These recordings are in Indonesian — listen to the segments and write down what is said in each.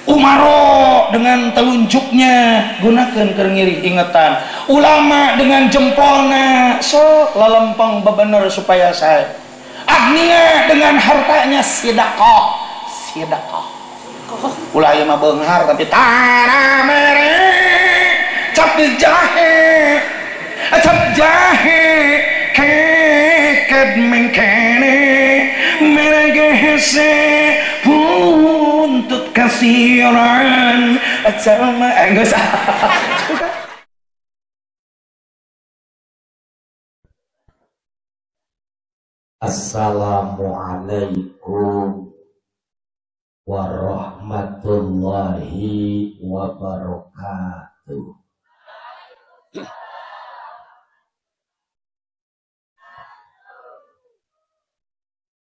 Umaro dengan telunjuknya gunakan keur ngiri ingetan. Ulama dengan jempolna sok lalempeng bebener supaya saya. Agnia dengan hartanya sedekah. Ulah ieu mah beunghar tapi tara mere cap jahe keked mengkene mergehse buntut kasiran sama geus. Assalamualaikum warahmatullahi wabarakatuh.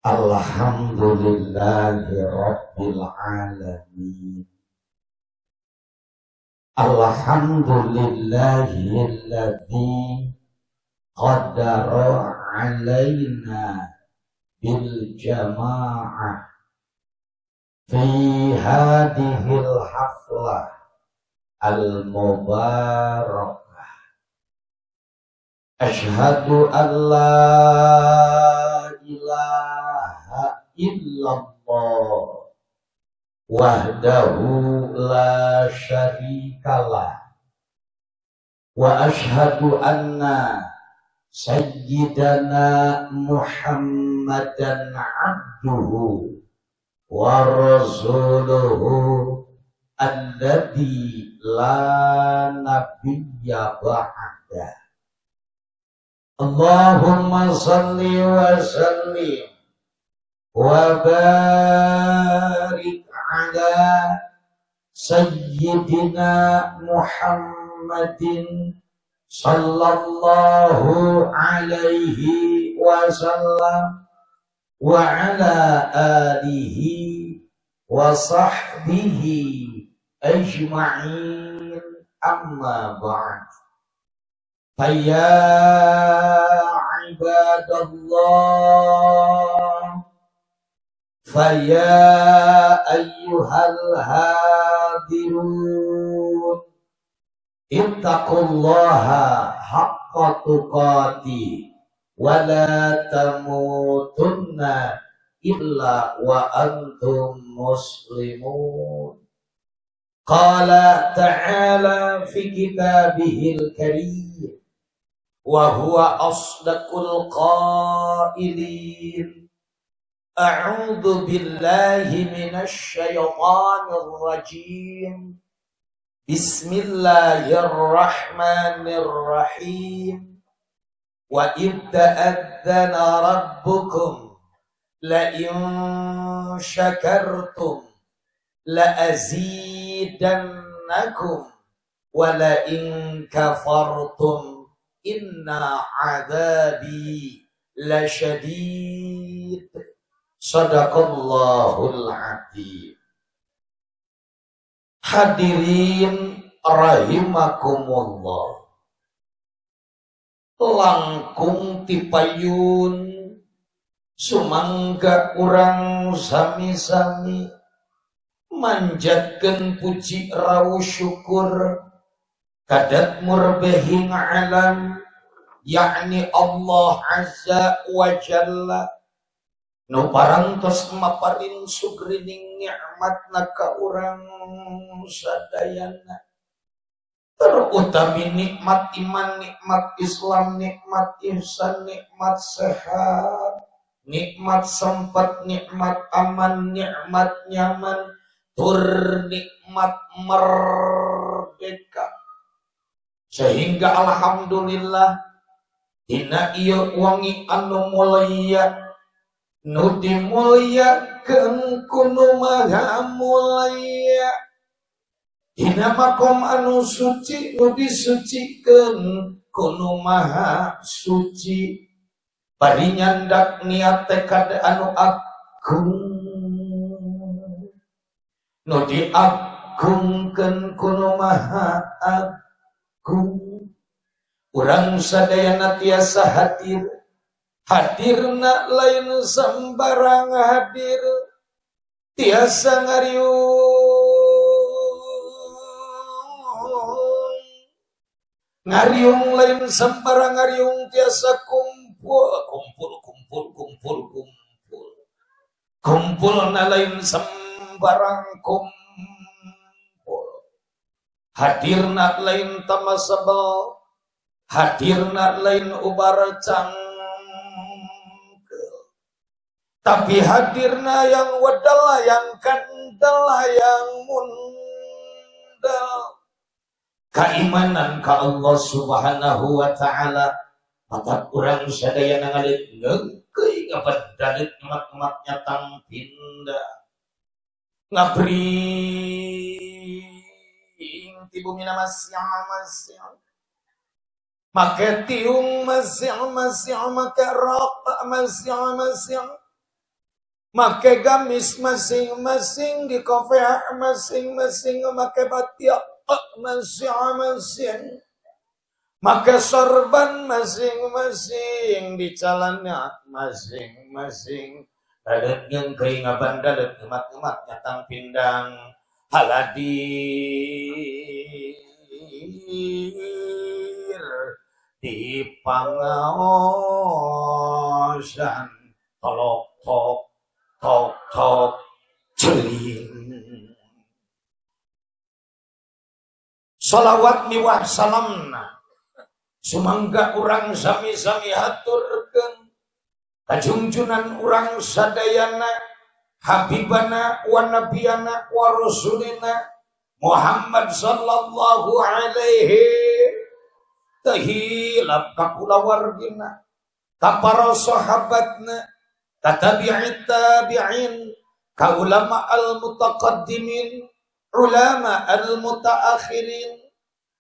Alhamdulillahi rabbil alamin. Alhamdulillahilladzi qadara alaina bil jamaah fi hadhil haflah al mubarakah. Asyhadu an la ilaha illallah wahdahu la syarikalah wa asyhadu anna sayyidana Muhammadan abduhu wa rasuluhu alladzi la nabiyya ba'da. Allahumma salli wa sallim wa barik ala sayyidina Muhammadin sallallahu alaihi wasallam wa ala alihi wa sahbihi ajma'in, amma ba'd. Faya ibadallah, faya ayyuhal hadirun, ittaqullaha haqqa tuqati wa la tamutunna illa wa antum muslimun. Qala ta'ala fi kitabihil karim wa huwa asdaqul qailin. A'udzu billahi minasy syaithanir rajim. Bismillahirrahmanirrahim. Wa idh ta'adzana rabbukum la in syakartum la azidannakum wa la in kafartum inna adzabi lasyadid. Shadaqallahul adzim. Hadirin rahimakumullah, langkung tipayun sumangga urang sami-sami manjatkeun puji rawu syukur kadat murbehing alam, yakni Allah azza wa jalla nu parantos maparin sugrining nikmatna ka urang sadayana, terutami nikmat iman, nikmat Islam, nikmat ihsan, nikmat sehat, nikmat sempat, nikmat aman, nikmat nyaman, tur nikmat merdeka. Sehingga alhamdulillah dina ieu wangi anu mulia nu dimulyakeun ku nu maha mulia, dina makom anu suci nu disucikeun ku nu maha suci, bari nyandak niat tekad anu agung nu diagungkeun ku nu maha agung. Urang sadayana tiasa hadir, hadirna lain sambarang hadir, tiasa ngariung ngariung lain sembarang ngariung tiasa kumpul kumpulna lain sembarang kumpul hadirna lain tamasabel hadirna lain ubar cangkel tapi hadirna yang wadal yang kandal yang mundal keimanan ka Allah Subhanahu wa taala papat urang sadaya nangalit ngeukeui ngabadalit emat-ematnya tang pinda ngabring ti bumi na masyang make tiung masyang make rok masyang make gamis masing-masing di kafe masing-masing make batiak masing-masing make sorban masing-masing di calana masing-masing dadet yang keingaban dadet emat-emat nyatang pindang haladir di pangaosan tolok tok celing salawat miwah salamna sumangga urang sami-sami haturkeun kajungjunan urang sadayana habibana wa nabiyana wa rasulina Muhammad sallallahu alaihi tahilap kakulawargina kapara sahabatna katabi'it tabi'in ka ulama al-mutaqaddimin ulama al-mutaakhirin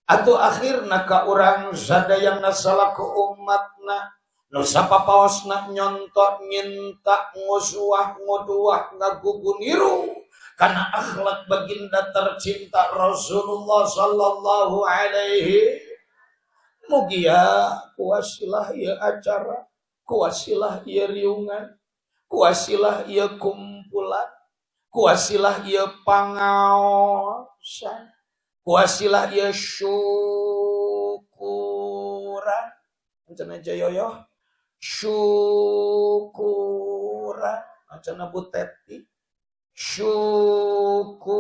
atau akhirna ka urang sadayang nasalaku umatna nu sapapaosna nyontok nginta ngusuah nguduah ngaguguniru kana akhlak baginda tercinta Rasulullah sallallahu alaihi mugia kuasilah ieu acara kuasilah ieu riungan kuasilah ieu kumpulan kuasilah ieu pangaosan kuasilah ieu syukuran cenah jayoyo syukuran cenah buteti syukuran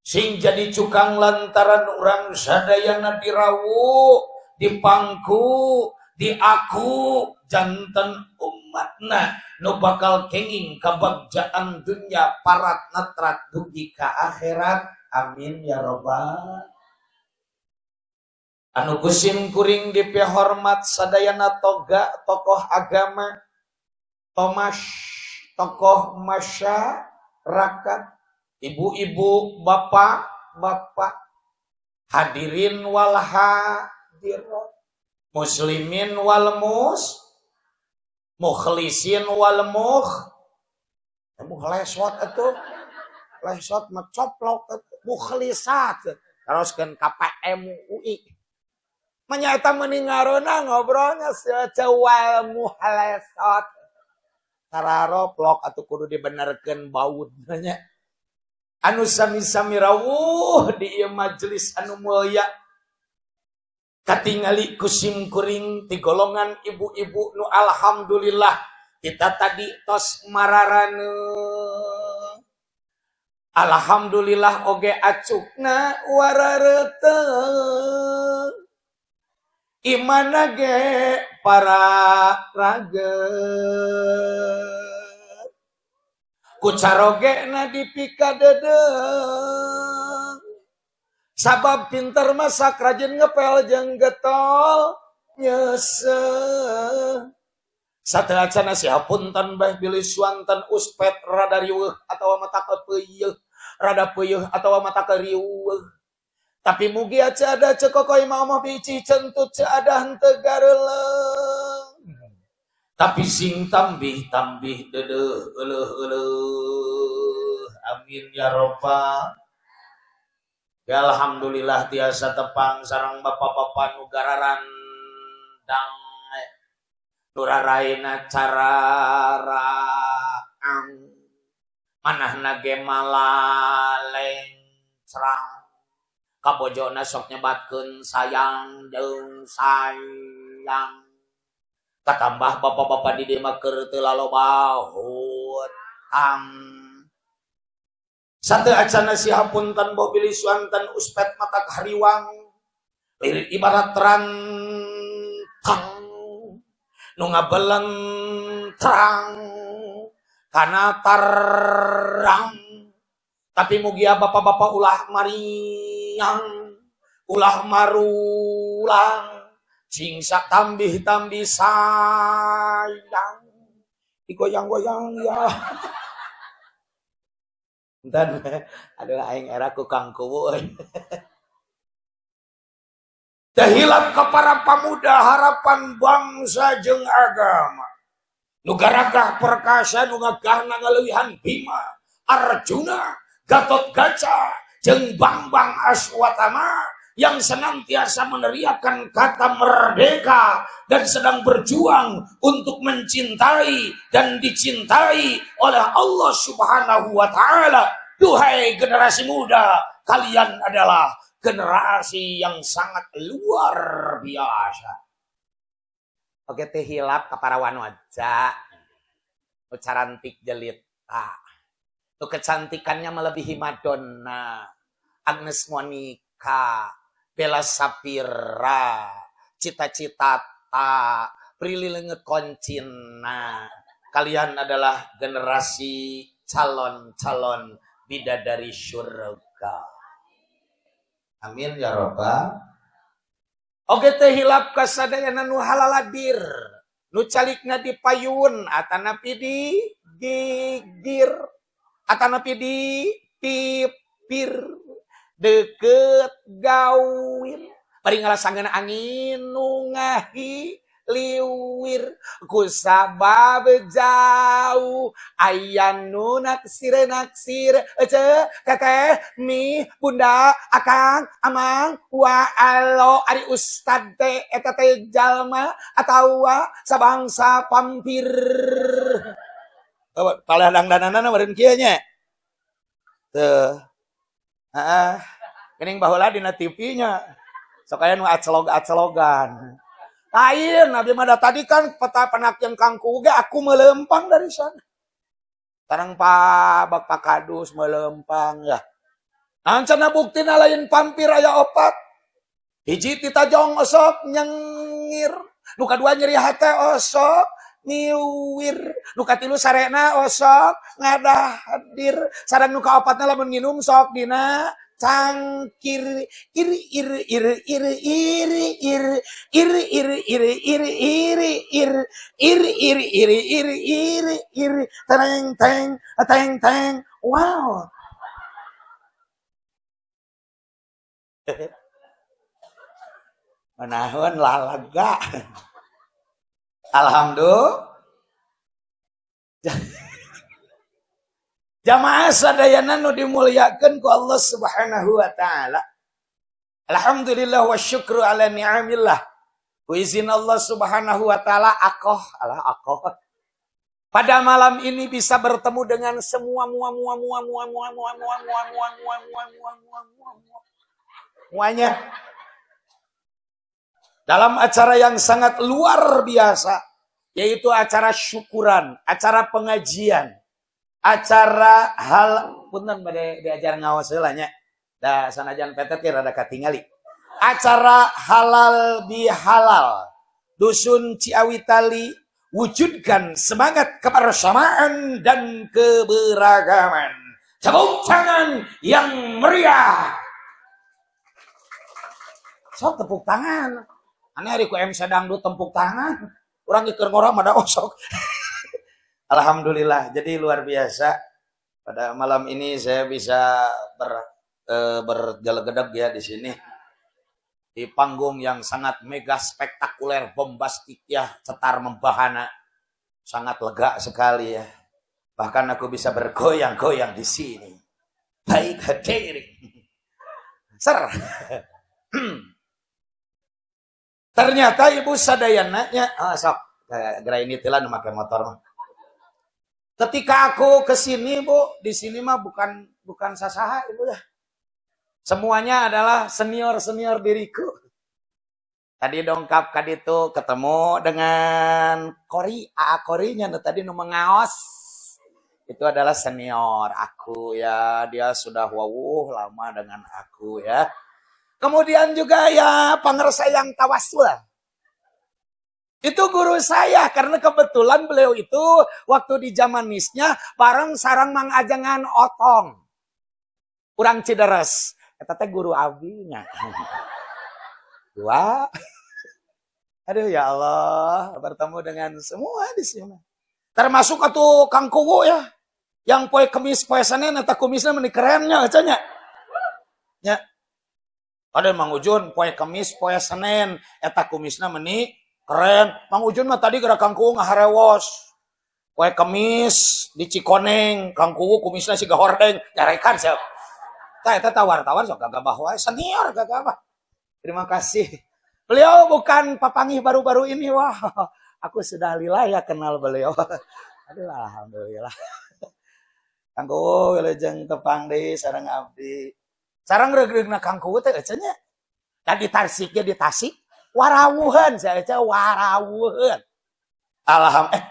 sing jadi cukang lantaran urang sadayana dirawuh dipangku diaku janten umatna nu bakal kenging kabagjaan dunya parat natrat dugi ka akhirat amin ya robbal anu kusim kuring dipihormat sadayana toga tokoh agama tomas tokoh masyarakat ibu-ibu bapak-bapak hadirin wal hadirat muslimin wal mukhlisin wal mukhlesot atuh lesot mah coplok mukhlisat teruskeun KPM UI menyaita meningarona ngobrolnya sejawal muhlesot tararoplok atuh kudu dibenerkeun baudnya anu sami-sami rawuh di ieu majelis anu mulya katingali kusim kuring ti golongan ibu-ibu nu alhamdulillah kita tadi tos mararane alhamdulillah oge acukna warareuteuh imana ge para raget kucarogena dipikadedeung sabab pinter masak rajin ngepel jeung getol nyeseh sateacana si hapunten bae bilih suanten uspet rada riweuh atawa mata kepeuyeuh rada peuyeuh atawa mata keriweuh tapi mugi aca ada cekokoy mah biji centut ada henteu gareuleng tapi sing tambih dedeuh euleuh amin ya robbal ya alhamdulillah tiasa tepang sareng bapak-bapak nu gararan dang nuraraina cararaang manahna ge malaleng cerang kabojona sok nyebatkeun sayang jeung sayang. Katambah bapak-bapak di dieu mah keur teu laloba hutang. Sate acana si hapunten bobil suanten uspet mata hariwang. Lirik ibarat rantang nu ngabelentrang kana tarang. Tapi mugia bapak-bapak ulah mariang, ulah marulang, cingsak tambih-tambih sayang, digoyang-goyang ya. Dan adalah aing era ku Kang Kuwu. Dahilap ka para pamuda harapan bangsa jeung agama. Nu garagah perkasa nu ngagahna ngaleuwihan Bima, Arjuna, Gatot Kaca, jeung Bambang Aswatama yang senantiasa meneriakan kata merdeka dan sedang berjuang untuk mencintai dan dicintai oleh Allah Subhanahu wa taala. Duhai generasi muda, kalian adalah generasi yang sangat luar biasa. Oke teh hilap ka para wanita. Nu carantik jelita. Nu kecantikannya melebihi Madonna, Agnes Monica, Bella Sapira, Cita Citata, Prilly Leungeut Koncina. Kalian adalah generasi calon-calon bidadari surga. Amin ya rabbal. Oge teh hilap ka sadayana nu halaladir, nu calikna dipayun atanapi di gigir, atanapi di pipir, deket gawir, bari ngalasangeun angin nu ngahiliwir, ku sabab jauh aya nu naksir ece teteh mi bunda akang amang wa alo ari ustad teh eta teh jalma atawa sabangsa pampir. Paladang-danana meureun kieu nya. Teu. Heeh. Geuning baheula dina TV-nya. Sok aya nu acelog-acelogan. Lain, Nabi Mada tadi kan peta penakyan Kang Kuwu aku melempang dari sana. Sekarang Pak Kadus melempang ya. Ancana bukti lain pampir aya opat. Hiji tita jong osok nyengir. Nu kadua nyeri hate osok niwir. Nu katilu sarena osok ngadahadir. Sareng nu kaopatna lamun nginum sok dina cangkir iri iri iri iri iri iri iri iri iri iri iri iri iri iri iri iri iri iri teng teng teng teng wow. Menahan lalaga. Alhamdulillah. Jamaah sadayana nu dimuliakeun ku Allah Subhanahu wa taala. Alhamdulillah wa syukru ala ni'amillah. Ku izin Allah Subhanahu wa taala akoh. Pada malam ini bisa bertemu dengan semua muanya. Dalam acara yang sangat luar biasa, yaitu acara syukuran, acara pengajian, acara hal punten bade diajar ngaos heula nya. Da sanajan petet ge rada katingali. Acara halal bihalal. Dusun Ciawi Tali wujudkan semangat kebersamaan dan keberagaman. Tepuk tangan yang meriah. Sok tepuk tangan. Aneh hari ku MC dangdut tepuk tangan. Urang keur ngora mada osok. Alhamdulillah, jadi luar biasa. Pada malam ini saya bisa bergelegedeg ya di sini. Di panggung yang sangat mega spektakuler, bombastik ya, cetar membahana. Sangat lega sekali ya. Bahkan aku bisa bergoyang-goyang di sini. Baik hadirin. Ser. Ternyata ibu sadayananya, sok, gerai ini telah memakai motor. Ketika aku ke sini, Bu, di sini mah bukan sasaha, Ibu ya. Semuanya adalah senior-senior diriku. Tadi dongkap kaditu ketemu dengan Kori, Korinya tadi nu mengaos. Itu adalah senior aku ya, dia sudah lama dengan aku ya. Kemudian juga ya pangersa yang tawasul. Itu guru saya karena kebetulan beliau itu waktu di zaman misnya bareng sarang Mang Ajengan Otong. Urang Cideres. Eta teh guru abinya. Wah. Aduh ya Allah, bertemu dengan semua di sini. Termasuk atuh Kang Kuwu ya. Yang poe Kemis poe Senin eta kumisna meni kerennya cenah. Ya. Ada Mang Ujun poe Kemis poe Senin eta kumisna meni keren. Mang Ujun mah tadi gara Kang Kuwu ngaharewos. Poe Kemis di Cikoneng, Kang Kuwu kumisna siga hordeng, nyarekan sia. Tah eta wartawan sok gagabah wae senior gagabah. Terima kasih. Beliau bukan papangih baru-baru ini. Wah, aku sudah lila ya kenal beliau. Aduh, alhamdulillah. Kang Kuwu wilujeng tepang deui sareng abdi. Sareng reug-reugna Kang Kuwu teh cenah. Da di Tasik di Tasik warawuheun saya teh warawuheun.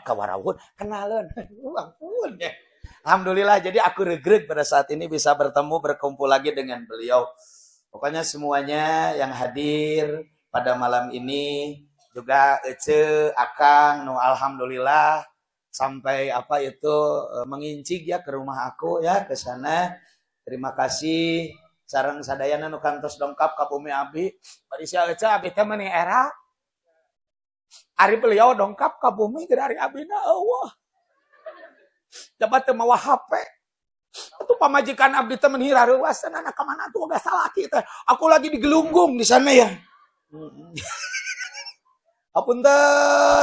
Ka warawuheun kenaleun. Ampun ya. Alhamdulillah, jadi aku regreg pada saat ini bisa bertemu, berkumpul lagi dengan beliau. Pokoknya semuanya yang hadir pada malam ini, juga Ece, Akang, alhamdulillah, sampai mengincik ya ke rumah aku ya, ke sana. Terima kasih, sareng sadayana nu kantos dongkap ka bumi abdi. Bari sia Ece, abdi teh meuni era. Ari beliau dongkap ka bumi dari abdina Allah. Dapat teu mawa HP. Itu pamajikan abdi teh menhira reuasan anak ka mana tuh gak salah kita. Aku lagi digelunggung di sana ya.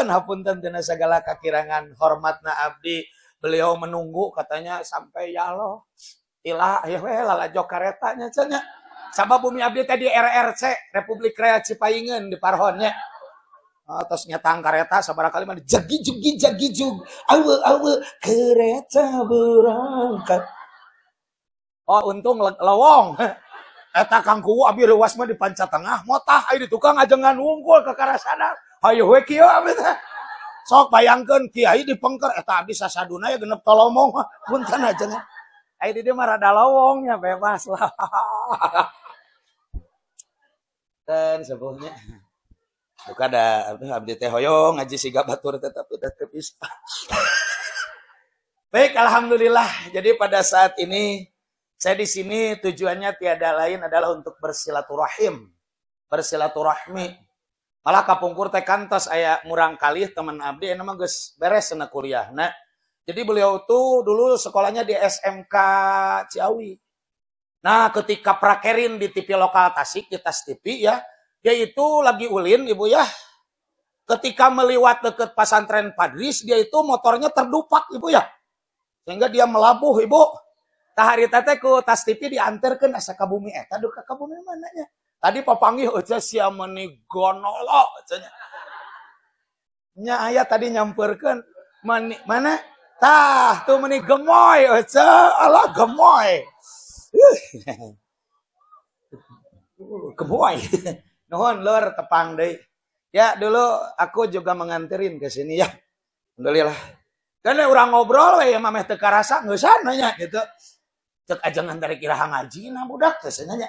Hapunten tina segala kakirangan hormatna abdi. Beliau menunggu katanya sampai ya Allah. Ilah ya we lalajok karetanya cenah. Sabab bumi abdi tadi RRC Republik Rakyat Cipayengeun di Parhonnya. Atas nyetang kereta sabaraha kali mah jagi jug awe kereta berangkat. Oh untung lewong. Eta Kang Kuwu abi reuas mah di panca tengah motah aya di tukang ajengan wungkul ke karasana. Hayu we kieu abdi teh. Sok bayangkeun kiai dipengker eta abdi sasaduna ya genep tolomong punten ajengan. Aya di dieu mah rada lowongnya bebas lah. Dan sepuhnya bukan ada abdi teh hoyong ngaji siga batur tetap udah tepis. Baik, alhamdulillah. Jadi pada saat ini saya di sini tujuannya tiada lain adalah untuk bersilaturahim, bersilaturahmi. Malah kapungkur teh kantos aya murang kalih teman abdi anu mah geus beres cenah kuliah. Nah, jadi beliau tuh dulu sekolahnya di SMK Ciawi. Nah, ketika prakerin di TV lokal Tasik, di Tas TV ya, dia itu lagi ulin ibu ya. Ketika meliwat dekat pesantren Padris, dia itu motornya terdupak ibu ya. Sehingga dia melabuh ibu. Tahari tete ku Tas TV diantarkan asa ka bumi eta duka ka bumi mananya. Tadi papanggih aja sia meuni gonolo cenah. Nya aya tadi nyamperkeun mana? Tah tuh meuni gemoy aja, alah gemoy. Gemoy. Nuhun lur tepang deui. Ya dulu aku juga menganterin ke sini ya. Alhamdulillah. Karena orang ngobrol we mameh teu karasa ngeusan nya gitu. Cek ajangan dari kiraha ngaji na budak teh nya.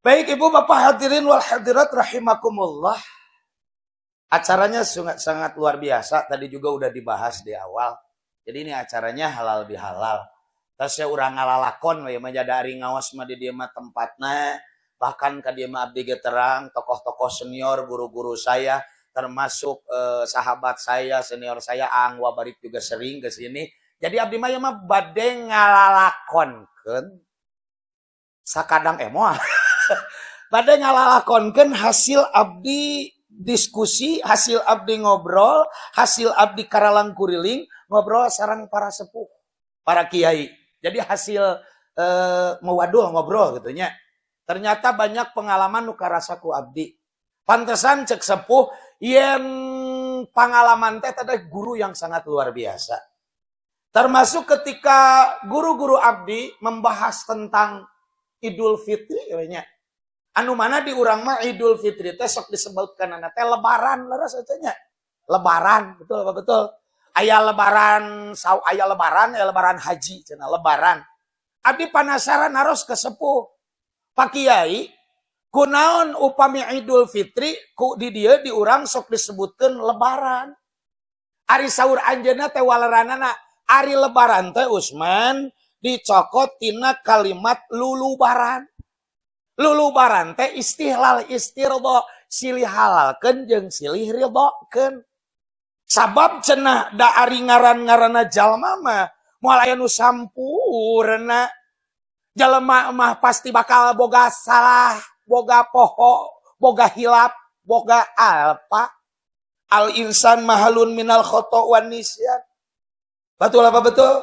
Baik Ibu Bapak hadirin wal hadirat rahimakumullah. Acaranya sangat luar biasa. Tadi juga udah dibahas di awal. Jadi ini acaranya halal bihalal. Terus saya urang ngalalakon we majadari ngawas mah di dieu mah tempatna. Bahkan ka dieu mah abdi ge terang tokoh-tokoh senior guru-guru saya termasuk sahabat saya senior saya Ang Wabarik juga sering ke sini. Jadi abdi mah bade ngalalakonkeun sakadang moal. Bade ngalalakonkeun hasil abdi diskusi, hasil abdi ngobrol, hasil abdi karalang kuriling ngobrol sareng para sepuh, para kiai. Jadi hasil mewadul ngobrol gitu nya. Ternyata banyak pengalaman nu karasaku abdi. Pantesan cek sepuh yang pengalaman teh ada guru yang sangat luar biasa. Termasuk ketika guru-guru abdi membahas tentang Idul Fitri nya. Anu mana di urang mah Idul Fitri teh sok disebutkan teh lebaran leres nya. Lebaran, betul apa betul? Aya lebaran, aya lebaran haji cenah lebaran. Abdi penasaran naros ke sepuh. Pak Kiai, kunaon upami Idul Fitri ku di dieu di urang sok disebutkeun lebaran. Ari saur anjeunna teh waleranana ari lebaran teh Usman dicokot tina kalimat lulubaran. Lulubaran teh istihlal istirdo silih halalkeun jeung silih ridhokeun. Sabab cenah da ari ngaran-ngaranna jalma mah moal aya nu sampurna. Jalma mah pasti bakal boga salah, boga poho, boga hilap, boga alpa. Al insan mahalun minal khoto wan nisyan. Betul apa betul?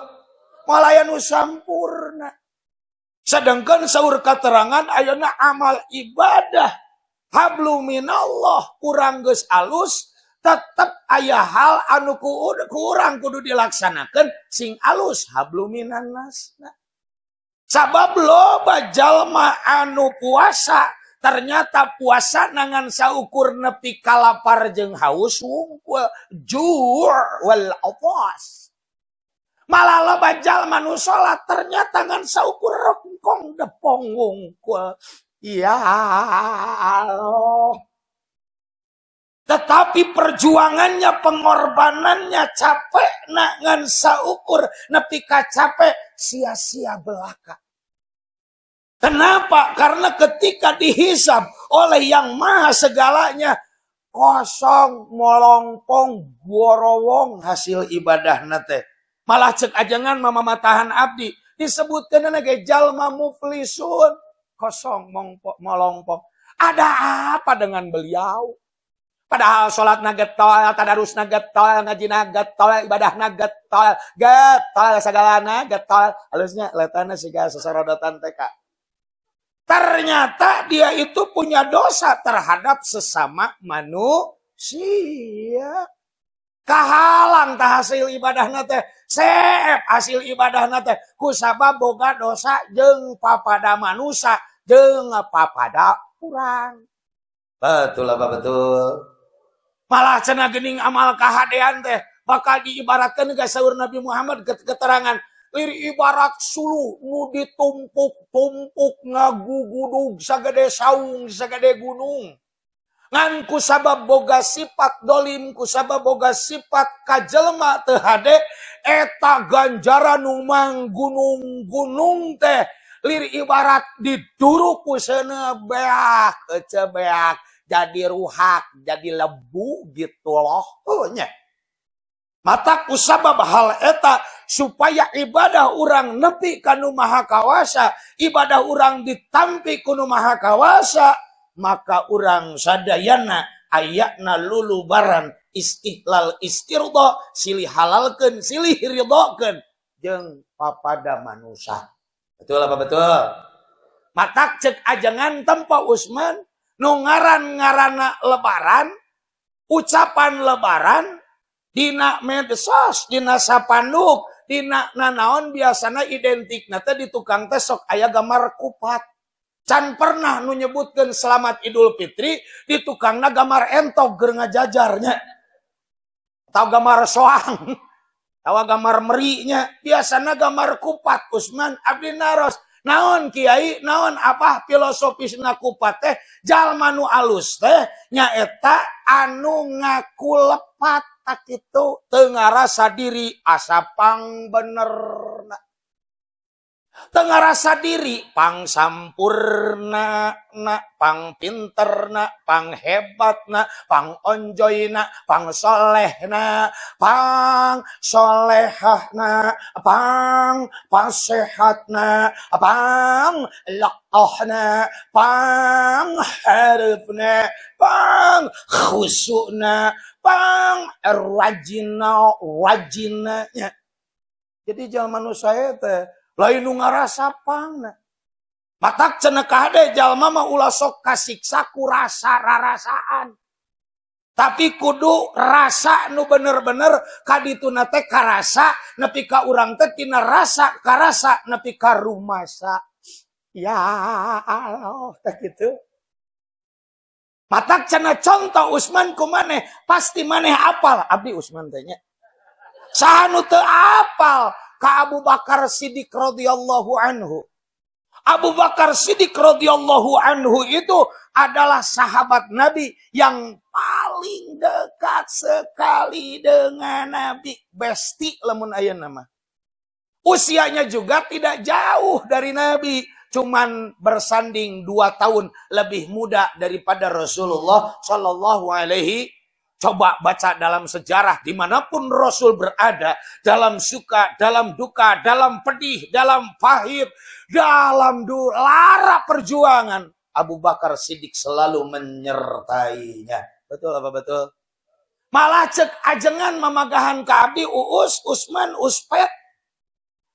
Moal aya nu sampurna. Sedangkan saur katerangan ayeuna amal ibadah hablu minallah urang geus alus tetep aya hal anu kurang kudu dilaksanakeun sing alus hablu minannas. Sabab loba jalma anu puasa ternyata puasa nangan saukur nepi kalapar jeung haus wungkul ju' wal atas. Malah loba jalma nu salat ternyata ngan saukur rengkong depong wungkul. Ya Allah. Tetapi perjuangannya, pengorbanannya, capek ngan saukur nepi ka capek sia-sia belaka. Kenapa? Karena ketika dihisab oleh yang maha segalanya kosong, molongpong, borowong hasil ibadah nate. Malah cek ajangan mamamatahan abdi disebutkan lagi jalma muflisun kosong, molongpong. Ada apa dengan beliau? Padahal sholat getol, tadarus getol, ngaji getol, ibadah getol, segalana getol. Halusnya letana siga sesorodotan TK. Ternyata dia itu punya dosa terhadap sesama manusia. Kahalang tah hasil ibadah nate, seep hasil ibadah nate, kusabab boga dosa jeung papada manusia, jeung papada urang. Betul apa betul? Malah cenah geuning amal kahadean teh bakal diibaratkeun ka saur Nabi Muhammad keterangan lir ibarat suluh nu ditumpuk-tumpuk ngagugudug sagede saung sagede gunung. Ngan kusabab boga sifat dolim, kusabab boga sifat kajelma teu hade eta ganjaran nu gunung-gunung teh lir ibarat diduruk ku seuneu beak ece beak jadi ruhak, jadi lebu gitu loh. Nya. Mata kusabab hal eta supaya ibadah orang nepi kanu maha kawasa, ibadah orang ditampi kanu maha kawasa, maka orang sadayana ayatna lulubaran istihlal istirdo silih halalkeun silih ridhokeun jeung papada manusia. Betul apa betul? Matak cek ajangan tempa Usman nu ngaran-ngaranna lebaran, ucapan lebaran, dina medsos, dina sapanduk, dina nanaon biasana identik nate di tukang teh sok aya gambar kupat. Can pernah nu nyebutkeun selamat Idul Fitri di tukangna gambar entok keur ngajajarnya. Atau gambar soang, atau gambar merinya, biasana gambar kupat Usman abdi naros. Naon kiai, naon apa filosofisna kupat teh jalma nu alus teh nyaeta anu ngaku lepat tak kitu teu ngarasa diri asapang benerna. Teu ngarasa diri pang sampurna na, pang pinterna, pang hebatna, pang onjoyna, pang solehna, pang solehahna, pang pasehatna, pang laqahna, pang harifna, pang khusukna, pang wajinanya. Jadi jalma nu sae teh lain nu ngarasa pangna. Matak cenah kade jalma mah ulah sok kasiksa ku rasa rarasaan. Tapi kudu rasa nu bener-bener kadituna teh karasa nepi ka urang teh tina rasa karasa nepi ka rumasa. Ya Allah, tak gitu. Matak cenah contoh Usman kumaneh, pasti maneh apal. Abdi Usman tanya. Sahanu teu apal ka Abu Bakar Siddiq radhiyallahu anhu. Abu Bakar Siddiq radhiyallahu anhu itu adalah sahabat Nabi yang paling dekat sekali dengan Nabi. Besti lamun aya nama. Usianya juga tidak jauh dari Nabi. Cuman bersanding 2 tahun lebih muda daripada Rasulullah Shallallahu Alaihi. Coba baca dalam sejarah dimanapun Rasul berada, dalam suka, dalam duka, dalam pedih, dalam pahit, dalam lara perjuangan, Abu Bakar Siddiq selalu menyertainya. Betul apa betul? Malah cek ajengan mamagahan ka abdi Uus, Usman, Uspet.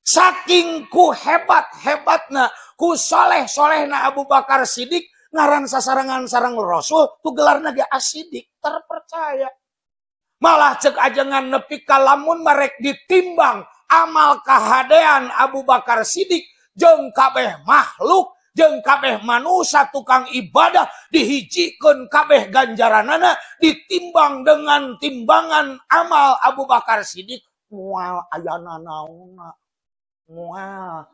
Saking ku hebat-hebatna, ku soleh-solehna Abu Bakar Siddiq, ngaran sasarangan sarang Rasul, tu gelarna ge As-Siddiq, terpercaya. Malah cek ajengan nepi ka lamun marek ditimbang amal kahadean Abu Bakar Siddiq jeung kabeh makhluk, jeung kabeh manusia tukang ibadah dihijikeun kabeh ganjaranana ditimbang dengan timbangan amal Abu Bakar Siddiq, moal ayana naonna. Moal.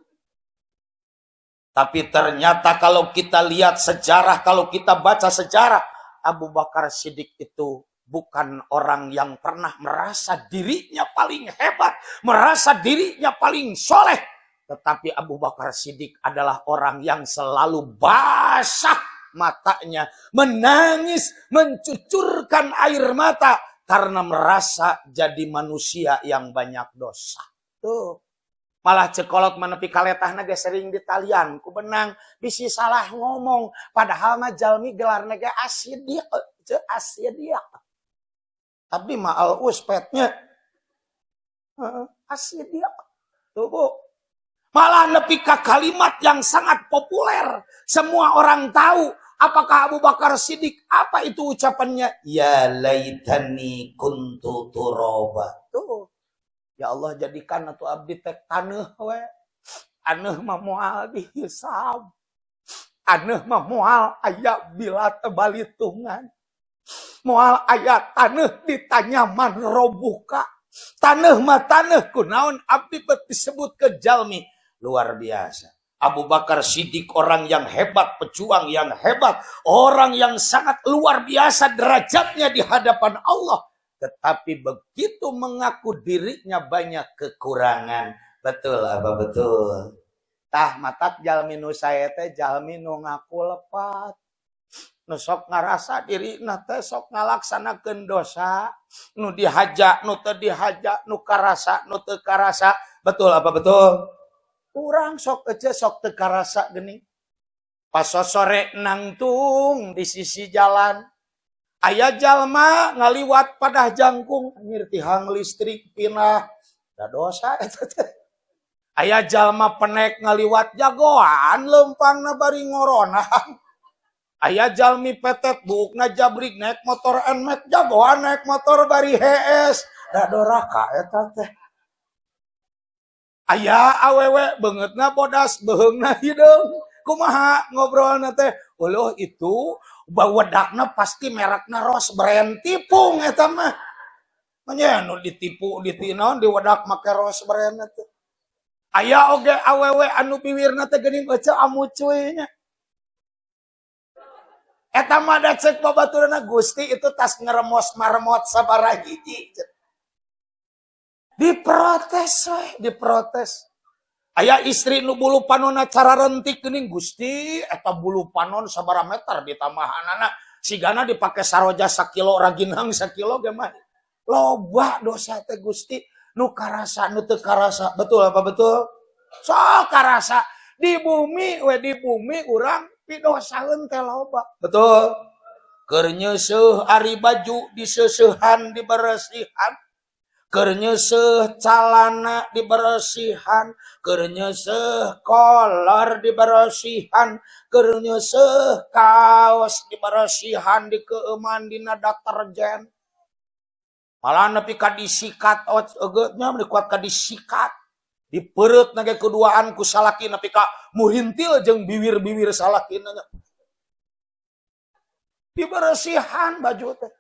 Tapi ternyata kalau kita lihat sejarah, kalau kita baca sejarah, Abu Bakar Siddiq itu bukan orang yang pernah merasa dirinya paling hebat, merasa dirinya paling soleh. Tetapi Abu Bakar Siddiq adalah orang yang selalu basah matanya, menangis, mencucurkan air mata karena merasa jadi manusia yang banyak dosa. Tuh. Malah cekolot menepi kaletahna ge sering ditalian ku benang bisi salah ngomong padahal mah jalmi gelarna ge As-Siddiq ce As-Siddiq. Tapi mah Uspetnya As-Siddiq. Tuh Bu. Malah nepi ka kalimat yang sangat populer, semua orang tahu. Apakah Abu Bakar Siddiq? Apa itu ucapannya? Ya laitani kuntu turaba. Tuh. Ya Allah jadikan atuh abdi tek taneuh we. Aneuh mah moal dihisab. Aneuh mah moal aya bila tebalitungan. Moal aya taneuh ditanya man robuka. Taneuh mah taneuh kunaon abdi disebut ke jalmi. Luar biasa. Abu Bakar Siddiq orang yang hebat, pejuang yang hebat, orang yang sangat luar biasa derajatnya di hadapan Allah. Tetapi begitu mengaku dirinya banyak kekurangan. Betul apa betul? Tah matak jalmi nu sae teh jalmi nu ngaku lepat. Nu sok ngarasa dirina teh sok ngalaksanakeun dosa, nu dihaja, nu teu dihaja, nu karasa, nu teu karasa. Betul apa betul? Urang sok aja sok teu karasa geuning. Pas sore nangtung di sisi jalan. Aya jalma ngaliwat padah jangkung anjir tihang listrik pinah. Da dosa eta teh. Aya jalma penek ngaliwat jagoan leumpangna bari ngoronan. Aya jalmi petet buukna jabrik naik motor NMAX jagoan naik motor bari HS. Da doraka eta teh. Aya awewe beungeutna bodas beheungna hideung. Kumaha ngobrolna teh? Uluh itu bawedakna pasti merekna Rose Brand tipung eta mah. Nya nu ditipu ditinaon diwedak make Rose Brand teh. Aya oge awewe anu biwirna teh geuning eueuh amucuy nya. Eta mah da cek babaturna Gusti itu tas ngeremos marmot sabaraha hiji. Diprotes we, diprotes. Aya istri nu bulu panonna cara rentik geuning Gusti eta bulu panon sabaraha meter ditambahanana sigana dipake saroja sakilo raginang sakilo ge mah. Loba dosa teh Gusti nu karasa nu teu karasa. Betul apa betul? Sok karasa di bumi urang pidosaeun teh loba. Betul. Keur nyeuseum ari baju diseusehan diberesihan. Keur nyeuseum calana diberesihan, keur nyeuseum kolor diberesihan, keur nyeuseum kaos diberesihan dikeuman dina deterjen. Malah nepi ka disikat eugeutnya kuat ka disikat. Di perut nage keduaan ku salaki nepi ka muhintil jeung bibir-bibir salakina nya. Diberesihan baju teh.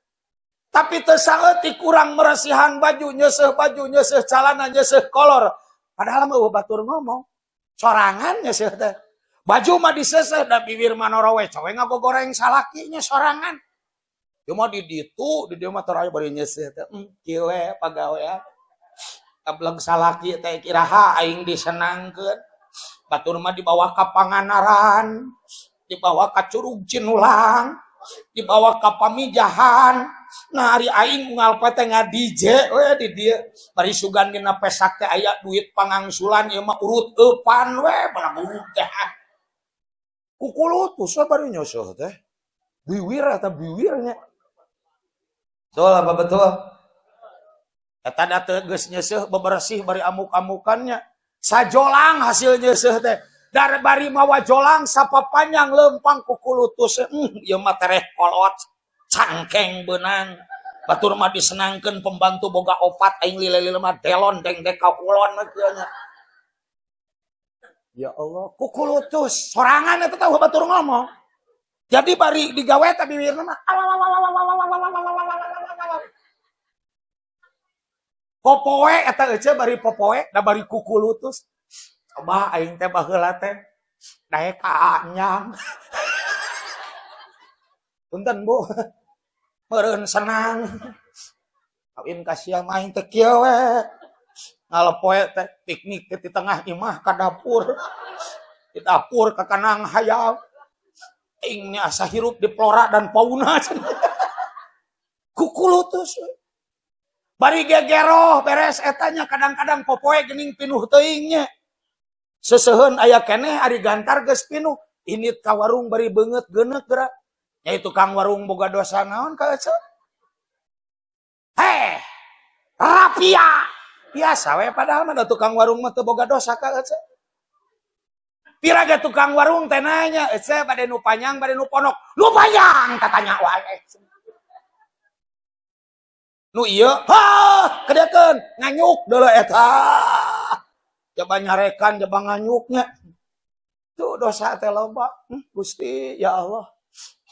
Tapi teu saeutik kurang meresihan baju, nyeseuh calana, nyeseuh kolor. Padahal mah batur ngomong, sorangan nyeseuh teh. Baju mah diseseuh da bibir mah norowe, cowe ngagogoreng salakinya sorangan. Ieu mah di ditu, di dieu mah teu aya bari nyeseuh teh. Kieu we pagawean. Ablang salaki teh kiraha aing disenangkeun. Batur mah dibawa ka panganaran, dibawa ka curug Cinulang, dibawa ka pamijahan. Nah ari aing unggal teh nga-DJ we di dieu. Bari sugan dina pesak teh aya duit pangangsulan ieu mah urut eupan we balabuh teh. Kukulutus we bari nyoseuh teh. Biwir eta biwirnya. Betul apa betul? Eta da teu geus nyeseuh bebersih bari amuk-amukannya. Sajolang hasil nyeseuh teh. Dar bari mawa jolang sapapanjang lempang kukulutus. Ieu mah tereh kolot. Cangkeng benang. Batur mah disenangkeun pembantu boga opat aing lile-lile mah delon deng-deng ka kulon mah kieu nya. Ya Allah, kukulutus. Sorangan eta teh batur ngomong. Jadi bari digawe teh bibirna mah popoe eta euceul bari popoe da bari kukulutus. Coba aing teh baheula teh daek ka anyang. Punten Bu. Meureun senang. Kawin ka siam aing teh kieu we. Ngalepoe teh piknik di tengah imah ka dapur. Di dapur ka kanang hayam. Aing nya asa hirup di flora dan fauna. Kukulutus we. Bari gegeroh beres etanya kadang-kadang popoe geuning pinuh teuing nya. Seseuheun aya keneh ari gantar geus pinuh. Ini ka warung bari beungeut geuneuk geura. Nya tukang warung boga dosa naon ka ece? Heh. Rapia. Biasa we padahal mah tukang warung mah teu boga dosa ka ece. Piraga tukang warung teh nanya, "Ece bade nu panjang bade nu ponok?" "Nu panjang," katanya wae. Nu ieu, hah, kedekeun nganyuk deuleu eta. Coba nyarekan, coba nganyuknya. Tuh dosa teh loba. Gusti, ya Allah.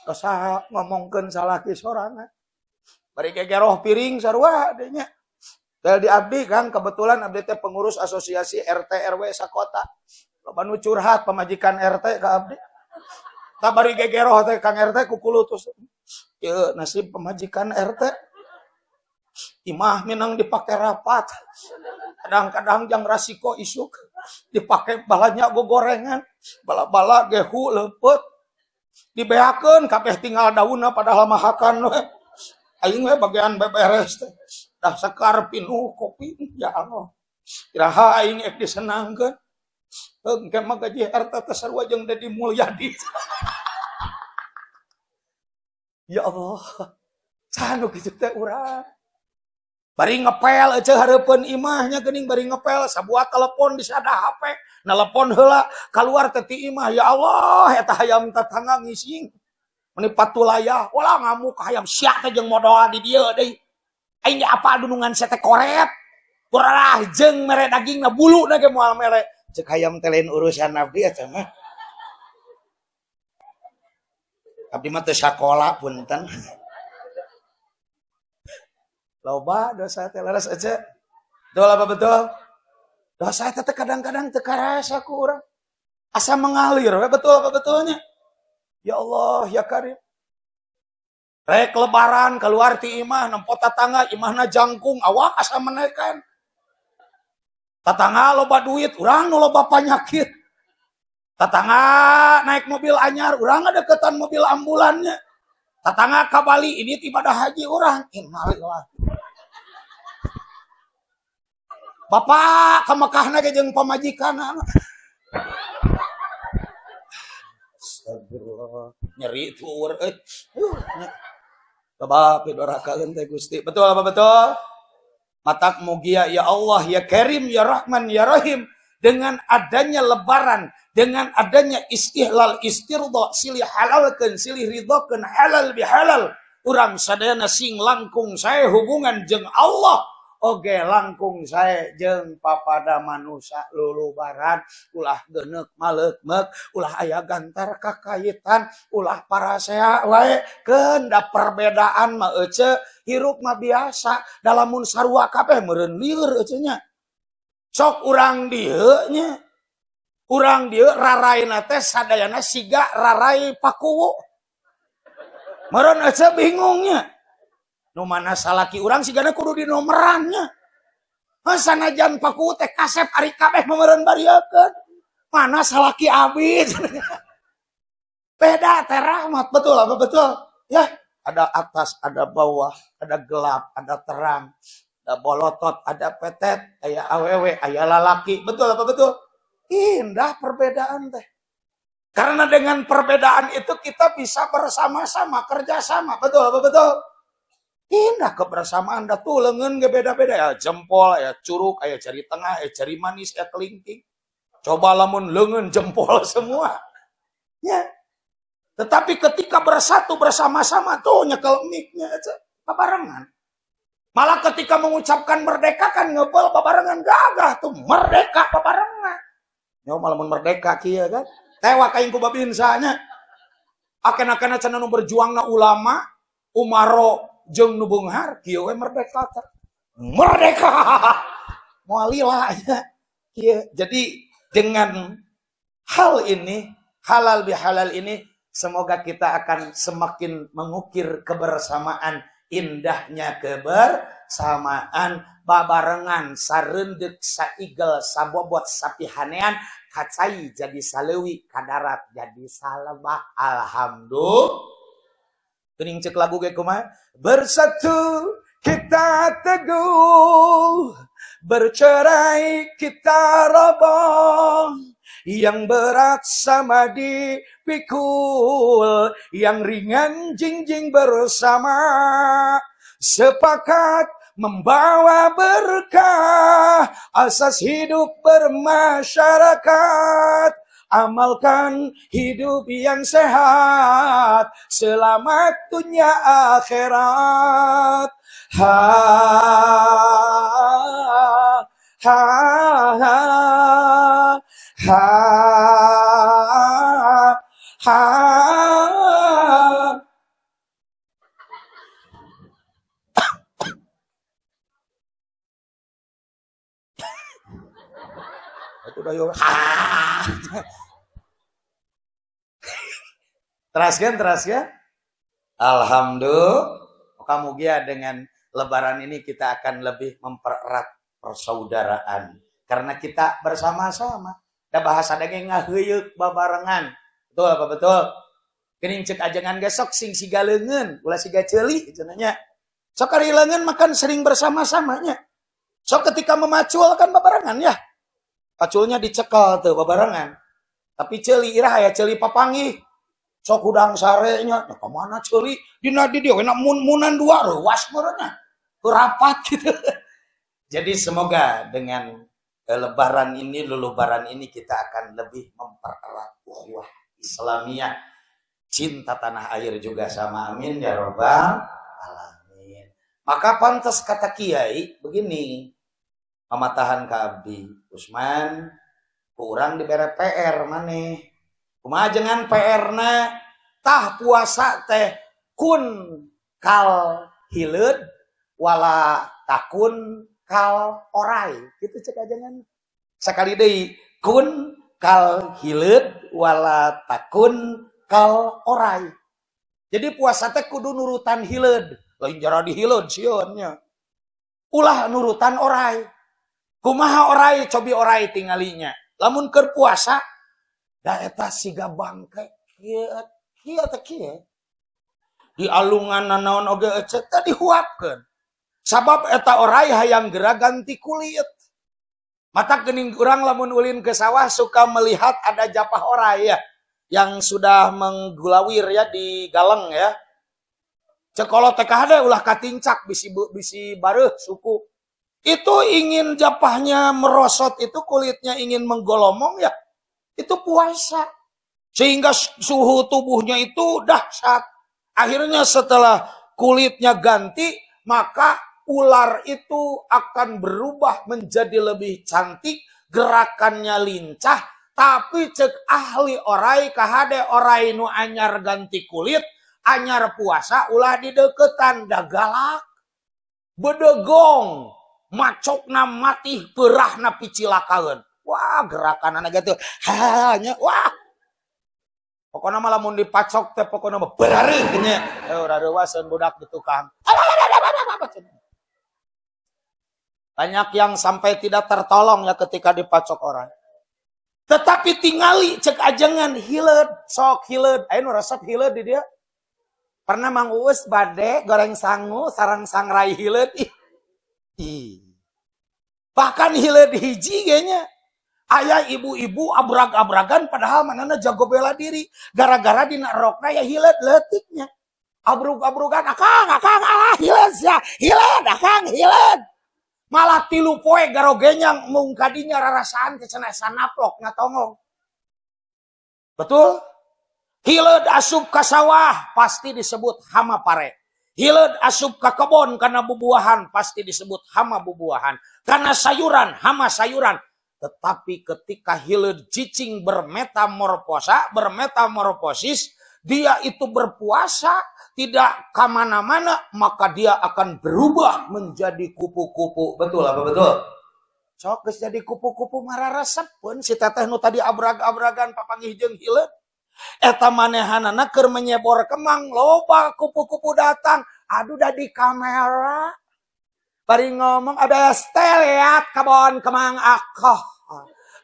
Dosa ngomongkeun salaki sorangan. Bari gegeroh piring sarua adanya. Teh di abdi Kang, kebetulan abdi teh pengurus asosiasi RT RW sakota. Loba nu curhat pemajikan RT ka abdi. Tah bari gegeroh teh Kang RT kukulutus. Ieu nasib pemajikan RT. Imah minang dipakai rapat. Kadang-kadang jang rasiko isuk. Dipakai balanya gogorengan. Bala-bala gehu leupet. Dibeakeun kabeh tinggal daunna padahal mahakan we. Aing we bagian beberes teh. Dah sekar pinuh kopi. Ya Allah. Iraha aing ek disenangkeun. Engke mah gaji RT teh sarua jeung Dedi Mulyadi. Ya Allah. Sanu kitu teh urang. Bari ngepel ece hareupeun imahnya geuning bari ngepel sabuah telepon bisa ada HP nelepon heula keluar teh ti imah ya Allah eta hayam tetangga ngising meni patulayah ulah ngamuk hayam sia teh jeung modoa di dieu deui aing apa dunungan sete koret urah jeung mere dagingna buluna ge moal mere ceuk hayam teh lain urusan abdi eta mah abdi mah teu sakola punten. Loba dosa teh leres aja. Betul apa betul? Dosa teh kadang-kadang teu karasa ku urang. Asa mengalir we betul apa betulnya? Ya Allah ya Karim. Rek lebaran keluar ti imah nempot tatangga imahna jangkung awak asa menekan. Tatangga loba duit, urang nu loba panyakit. Tatangga naik mobil anyar, urang ngadeukeutan mobil ambulannya. Tatangga ka Bali ini ibadah haji urang. Innalillahi. Bapak ke Mekahna ge jeung pamajikanna. Astagfirullah. Nyeri tueur euy. Coba pidorakaeun teh Gusti. Betul apa betul? Matak mugia ya Allah ya Karim ya Rahman ya Rahim dengan adanya lebaran, dengan adanya istihlal istirda silih halalkeun silih ridhokeun halal bihalal urang sadayana sing langkung sae hubungan jeung Allah oge langkung saya jeung papada manusia lulubaran ulah geneuk maleuk-meuk ulah aya gantar kakaitan ulah parasea wae keunda perbedaan mah ece hirup mah biasa dalamun sarua kabeh meureun lieur ece nya sok urang dieu nya urang dieu raraina teh sadayana siga rarai pakuwu meureun ece bingungnya nu mana salaki urang sigana kudu dinomerannya. Sanajan paku teh kasep ari kabeh meureun bariekeun. Mana salaki abis. Beda teh rahmat betul apa betul? Ya, ada atas, ada bawah, ada gelap, ada terang, ada bolotot, ada petet, aya awewe, aya lalaki. Betul apa betul? Indah perbedaan teh. Karena dengan perbedaan itu kita bisa bersama-sama, kerjasama. Betul apa betul? Indah kebersamaan dah tuh lengan ge beda-beda ya jempol ya curug aya jari tengah aya jari manis ya kelingking coba lamun lengan jempol semua ya tetapi ketika bersatu bersama-sama tuh nyekel miknya aja babarengan malah ketika mengucapkan merdeka kan ngebel babarengan gagah tuh merdeka babarengan nyawa lamun merdeka kieu kan tewa ka ingku babinsanya aken-akena cenah nu berjuangna ulama umaro jeung nu beunghar kieu we merdeka merdeka moalila ya kieu jadi dengan hal ini halal bihalal ini semoga kita akan semakin mengukir kebersamaan indahnya kebersamaan babarengan sareundek saigel sabobot sapihanean kacai jadi saleuwi kadarat jadi salebah alhamdulillah Kening cek lagu ge kumaha? Bersatu kita teguh, bercerai kita roboh, yang berat sama dipikul, yang ringan jingjing bersama, sepakat membawa berkah, asas hidup bermasyarakat. Amalkan hidup yang sehat, selamat dunia akhirat. Ha ha ha ha ha. Itu udah yo. Teraskan. Alhamdulillah. Kamu gia dengan Lebaran ini kita akan lebih mempererat persaudaraan karena kita bersama-sama. Da bahasa daging ngaheuyeuk babarengan. Betul apa betul? Geuning ceuk ajengan gesok sing siga leungeun, ulah siga ceuli cenanya. Sok ari leungeun makan sering bersama-samanya. Sok ketika memacul kan babarengan ya. Paculnya dicekel tuh babarengan. Tapi ceuli irah aya ceuli papanggih. Sok hudang sarenya, ya kemana ceuli? Dina di dia, enak munan dua ruas merenya, rapat gitu. Jadi semoga dengan Lebaran ini, Lebaran ini kita akan lebih mempererat ukhuwah Islamiyah, cinta tanah air juga sama, amin ya robbal alamin. Maka pantas kata kiai begini, pamatahan ka abdi Usman, kurang dibere PR maneh. Kumaha jangan PR-na tah puasa teh kun kal hileud wala takun kal orai kitu cek ajangan sakali deui kun kal hileud wala takun kal orai jadi puasa teh kudu nurutan hileud lain jara di hileud sieun nya ulah nurutan orai kumaha orai cobi orai tingalinya lamun keur puasa da eta siga bangke kieu teh kieu di alungan naon oge ecet teh dihuapkeun sabab eta orai hayang geura ganti kulit mata geuning urang lamun ulin ke sawah suka melihat ada japah orai ya yang sudah menggulawir ya di galeng ya cekolo teh kahade ulah katincak bisi bareuh suku itu ingin japahnya merosot itu kulitnya ingin menggolomong ya itu puasa sehingga suhu tubuhnya itu dahsyat akhirnya setelah kulitnya ganti maka ular itu akan berubah menjadi lebih cantik, gerakannya lincah, tapi cek ahli orai kahade orai nu anyar ganti kulit, anyar puasa ulah di deketan da galak. Bedegong, macokna mati perahna picilakaeun. Wah, gerakanana gitu. Hanya wah. Pokoknya malah mun dipacok teh pokoknya berareuh nya. Urang waseun budak di tukang. Banyak yang sampai tidak tertolong ya ketika dipacok orang. Tetapi tingali cek ajengan hileud, sok hileud. Aya nu resep hileud di dia. Pernah Mang Uus bade goreng sangu sareng sangrai hileud. Bahkan hileud hiji kayaknya. Aya ibu-ibu abrag-abragan padahal manana jago bela diri. Gara-gara dina rokna ya hileud leutiknya. Abrug-abrugan akang alah hileud sia. Hileud akang hileud. Malah 3 poe garogenya mung kadinya rarasaan cenah sanaplok ngatongong. Betul? Hileud asup ka sawah pasti disebut hama pare. Hileud asup ka kebon karena bubuahan pasti disebut hama bubuahan. Karena sayuran hama sayuran. Tetapi ketika hileud cicing bermetamorfosis, dia itu berpuasa, tidak kemana-mana, maka dia akan berubah menjadi kupu-kupu. Betul apa betul? Sok geus jadi kupu-kupu mararesep pun si teteh nu tadi abrag-abragan papanggih jeung hileud. Eta manehanana keur menyebor kemang, loba kupu-kupu datang. Aduh da di kamera. Bari ngomong ada lihat kebon kemang akoh.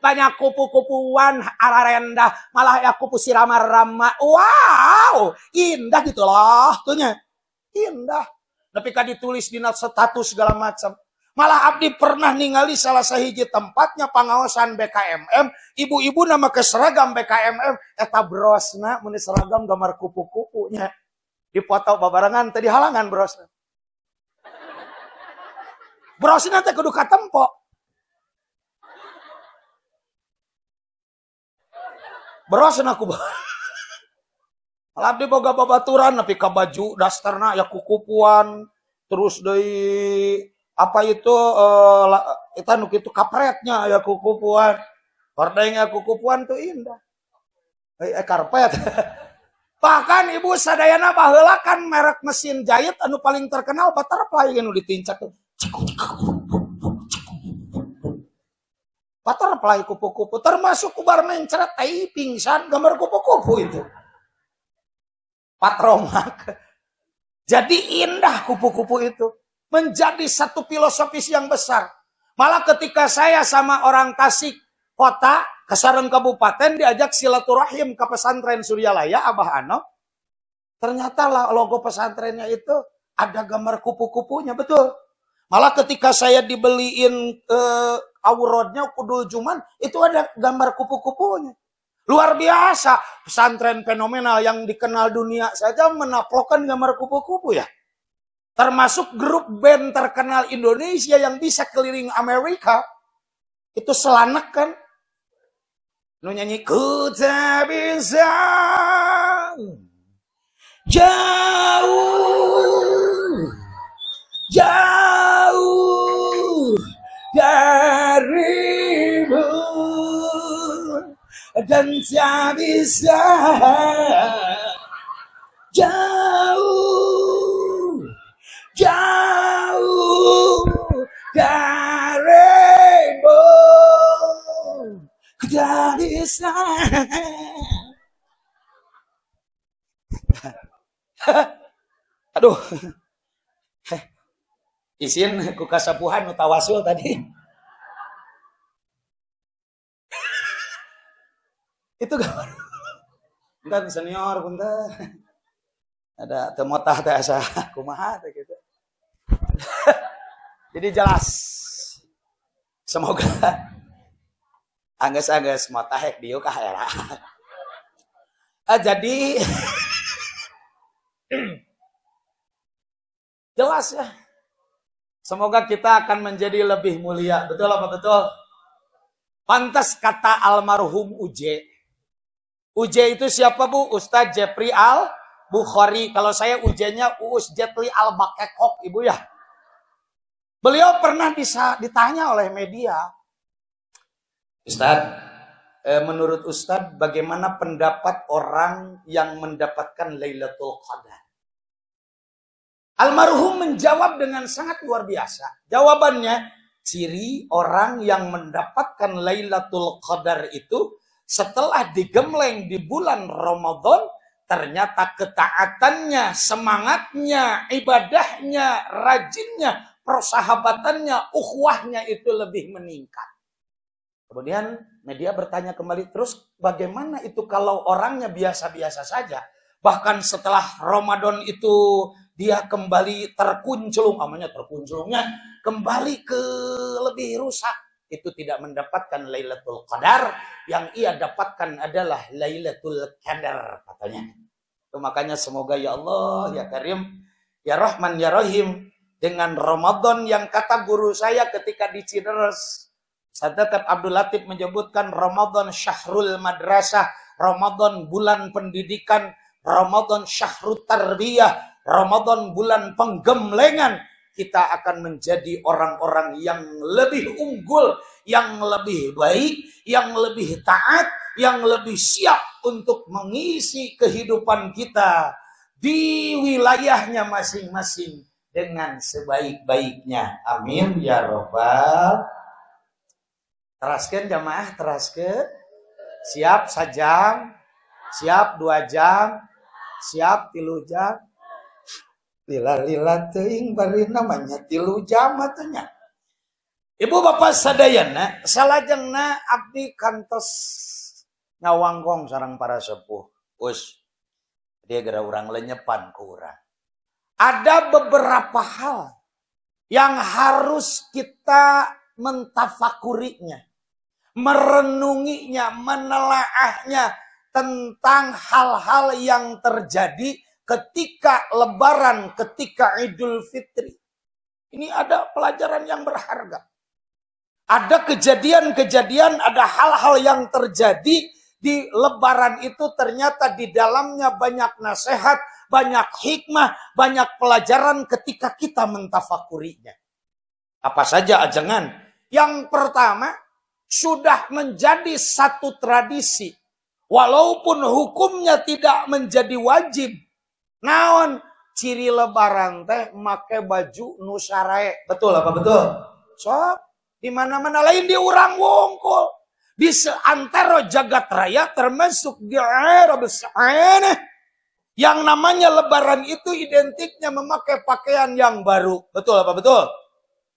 Banyak kupu-kupuan ararendah, malah ya kupu sirama-rama. Wow, indah gitu loh, tuhnya. Indah. Tapi kan ditulis di status segala macam. Malah abdi pernah ningali salah sahiji tempatnya pengawasan BKMM, ibu-ibu nama keseragam BKMM, eta brosna mun seragam gambar kupu-kupunya. Dipoto babarengan tadi halangan brosna. Brosna teh kudu katempo. Brosna ku malah abdi boga babaturan nepi ka baju dasterna ya kukupuan, terus deui apa itu kita nuk itu kapretnya ya kukupuan, hordengnya kukupuan tuh indah, karpet. Bahkan ibu sadayana baheula kan merek mesin jahit anu paling terkenal Butterfly anu ditincak tuh. Butterfly kupu-kupu termasuk kubar mencret tai pingsan gambar kupu-kupu itu. Patromak. Jadi indah kupu-kupu itu. Menjadi satu filosofis yang besar. Malah ketika saya sama orang Tasik kota, ke Sareng Kabupaten diajak silaturahim ke pesantren Suryalaya, Abah Ano. Ternyata logo pesantrennya itu ada gambar kupu-kupunya, betul. Malah ketika saya dibeliin aurodnya kudul Juman, itu ada gambar kupu-kupunya. Luar biasa, pesantren fenomenal yang dikenal dunia saja menaplokkan gambar kupu-kupu ya. Termasuk grup band terkenal Indonesia yang bisa keliling Amerika. Itu Selanek kan. Nu nyanyi ku tak bisa jauh darimu dan tak bisa jauh darimu, ku tak bisa. Aduh, isin ku kasapuhan nu tawasul tadi. Itu gambar. Bentar senior, bentar. Ada temotah teh asa kumaha teh gitu. Jadi jelas. Semoga angges-angges motahek dieu ka era. Jadi jelas ya. Semoga kita akan menjadi lebih mulia. Betul apa betul? Pantas kata almarhum Uje. Uje itu siapa Bu? Ustadz Jepri Al Bukhari. Kalau saya Ujenya Uus Jetli Al Bakekok Ibu ya. Beliau pernah ditanya oleh media, Ustadz, menurut Ustadz bagaimana pendapat orang yang mendapatkan Lailatul Qadar? Almarhum menjawab dengan sangat luar biasa. Jawabannya, ciri orang yang mendapatkan Lailatul Qadar itu setelah digembleng di bulan Ramadan, ternyata ketaatannya, semangatnya, ibadahnya, rajinnya, persahabatannya, ukhuwahnya itu lebih meningkat. Kemudian media bertanya kembali, terus bagaimana itu kalau orangnya biasa-biasa saja? Bahkan setelah Ramadan itu dia kembali terkunculungnya kembali ke lebih rusak. Itu tidak mendapatkan Lailatul Qadar. Yang ia dapatkan adalah Lailatul Qadar katanya. Itu makanya semoga ya Allah, ya Karim, ya Rahman, ya Rahim, dengan Ramadan yang kata guru saya ketika di Cideres, Sadat Abdul Latif menyebutkan Ramadan syahrul madrasah, Ramadan bulan pendidikan, Ramadan syahrul tarbiyah, Ramadan bulan penggemblengan. Kita akan menjadi orang-orang yang lebih unggul, yang lebih baik, yang lebih taat, yang lebih siap untuk mengisi kehidupan kita di wilayahnya masing-masing dengan sebaik-baiknya. Amin ya Rabbal. Teraskeun jamaah, teraskeun. Siap sajam, siap 2 jam, siap 3 jam. Lila teuing bari namanya 3 jam atunya. Ibu bapak sadayana, salajengna abdi kantos ngawanggong sareng para sepuh. Us, dia gara urang lenyepan ke urang. Ada beberapa hal yang harus kita mentafakurinya, merenunginya, menelaahnya tentang hal-hal yang terjadi ketika Lebaran, ketika Idul Fitri. Ini ada pelajaran yang berharga. Ada kejadian-kejadian, ada hal-hal yang terjadi di Lebaran itu ternyata di dalamnya banyak nasihat, banyak hikmah, banyak pelajaran ketika kita mentafakurinya. Apa saja ajangan? Yang pertama, sudah menjadi satu tradisi. Walaupun hukumnya tidak menjadi wajib. Naon ciri Lebaran teh make baju nu sarae. Betul apa betul? Sok di mana-mana lain di urang wungkul. Di seantero jagat raya termasuk di Arab Saudi. Yang namanya Lebaran itu identiknya memakai pakaian yang baru. Betul apa betul?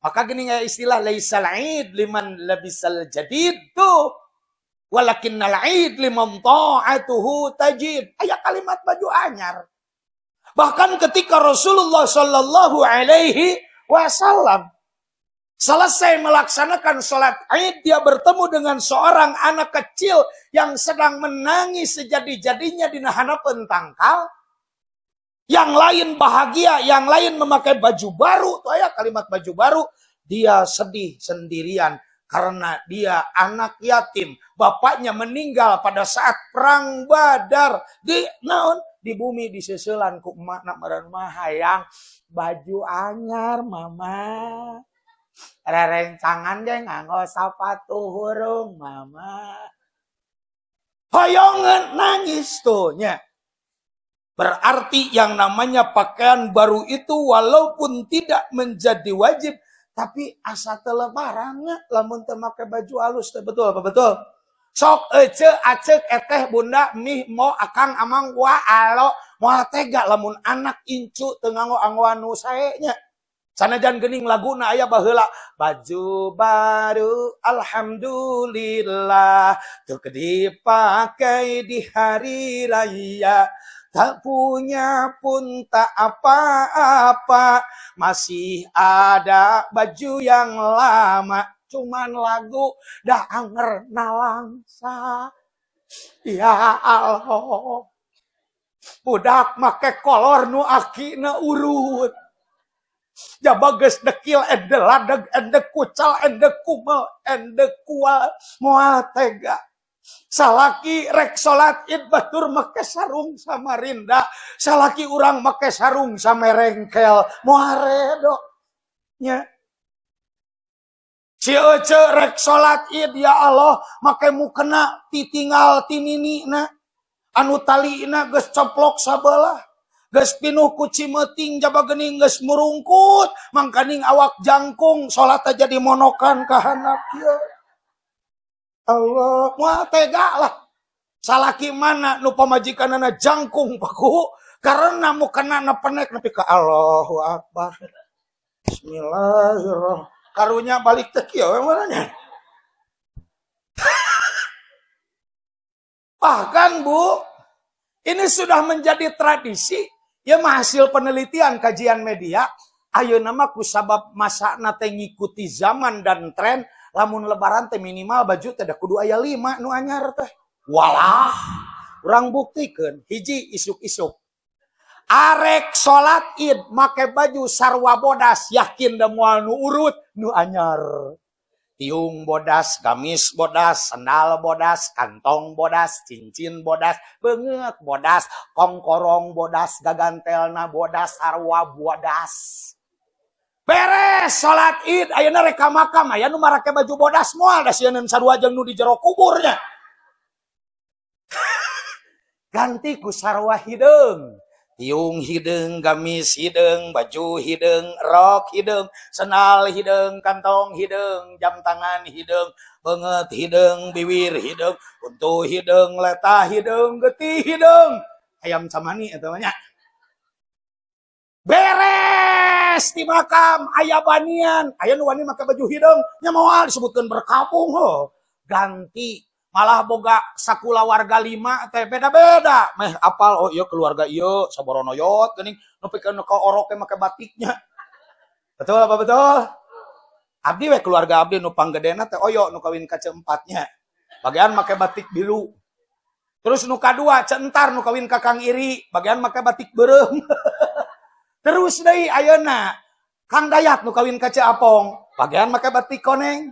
Maka gini ya istilah laisal aid liman labisal jadid tuh. Walakinnal aid liman ta'atuhu tajid. Aya kalimat baju anyar. Bahkan ketika Rasulullah Shallallahu Alaihi Wasallam selesai melaksanakan sholat Id, dia bertemu dengan seorang anak kecil yang sedang menangis sejadi-jadinya di hadapan tangkal. Yang lain bahagia, yang lain memakai baju baru. Tuh ya kalimat baju baru. Dia sedih sendirian karena dia anak yatim. Bapaknya meninggal pada saat perang Badar. Di bumi disusulan ku emak nak meureun mah hayang baju anyar mama. Rerencangan ge nganggo sapatu hurung mama. Hoyongan nangis tuh nya. Berarti yang namanya pakaian baru itu walaupun tidak menjadi wajib, tapi asa teu lebarannya lamun teu make baju halus teh betul apa betul? Sok ece acek eteh bunda mih mo akang amang wa alo moal tega lamun anak incu teu nganggo anggoan nu sae nya. Sanajan geuning laguna aya baheula baju baru alhamdulillah teu dipakai di hari raya. Tak punya pun tak apa-apa, masih ada baju yang lama, cuman lagu dah anger nalangsa. Ya Allah, budak make kolor nu akina urut. Jabageus dekil ende ladeg ende kucal ende kumel ende kual moal tega. Salaki rek salat Id batur make sarung Samarinda, salaki urang make sarung Samerengkel, moal redo nya. Si Ece rek salat Id ya Allah make mukena titinggal tininina anu talina geus coplok sabelah geus pinuh ku cimeting jaba geuning geus murungkut mangkaning awak jangkung salat jadi monokan ka handap kieu. Allah moal tega lah. Salaki mana nu pamajikanana jangkung paku karena mukenana penek nepi ka Allahu Akbar. Bismillahirrahmanirrahim. Karunya balik teh kieu mananya. Bahkan Bu, ini sudah menjadi tradisi ya hasil penelitian kajian media. Ayeuna mah kusabab masana teh ngikuti zaman dan tren, lamun lebaran teh minimal baju teh da kudu aya 5 nu anyar teh. Walah, urang buktikeun hiji isuk-isuk. Arek salat Id make baju sarwa bodas yakin da moal nu urut nu anyar. Tiung bodas, gamis bodas, sandal bodas, kantong bodas, cincin bodas, beungeut bodas, kongkorong bodas, gagantelna bodas, sarwa bodas. Beres salat Id ayeuna rek ka makam aya nu marake baju bodas moal da sieun sarua jeung nu di jero kuburnya. Ganti ku sarwa hideung. Tiung hideung, gamis hideung, baju hideung, rok hideung, sendal hideung, kantong hideung, jam tangan hideung, beungeut hideung, bibir hideung, untu hideung, letah hideung, getih hideung. Ayam camani eta mah nya. Beres di makam aya banian, aya nu wani make baju hideung, nya moal disebutkeun berkabung heuh. Ganti malah boga sakula warga 5 teh beda-beda. Meh apal oh ieu keluarga ieu saboronoyot geuning nu pikeun ka orok teh make batiknya. Betul apa betul? Abdi we keluarga abdi nu panggedena teh oyo nu kawin ka ceempatnya. Bagian make batik bilu. Terus nu kadua centar nu kawin ka Kang Iri, bagian make batik beureum. Terus deui ayeuna Kang Dayat nu kawin ka Apong, bagian make batik koneng.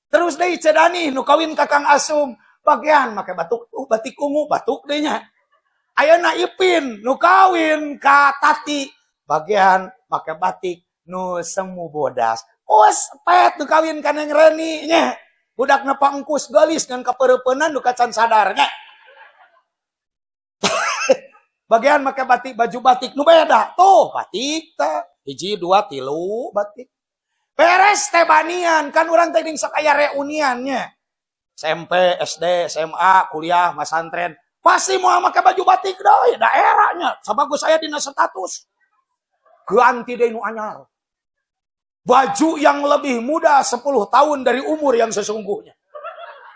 Terus deui Cedani nu kawin ka Kang Asum, bagian make batik ungu, batuk deui nya. Ayeuna Ipin nu kawin ka Tati, bagian make batik nu semu bodas. Us pet nu kawin ka Neng Reni nya. Budakna pangkus gelis ngan kapeureupeunnan nu kacan sadarnya. Bagian make batik baju batik nu beda. Tuh, batik teh 1 2 3 batik. Beres teh banian, kan urang teh ding sok aya reuniannya. SMP, SD, SMA, kuliah, masantren. Pasti mau make baju batik deui daerahnya. Sabagus saya dina status. Ganti deui nu anyar. Baju yang lebih muda 10 tahun dari umur yang sesungguhnya.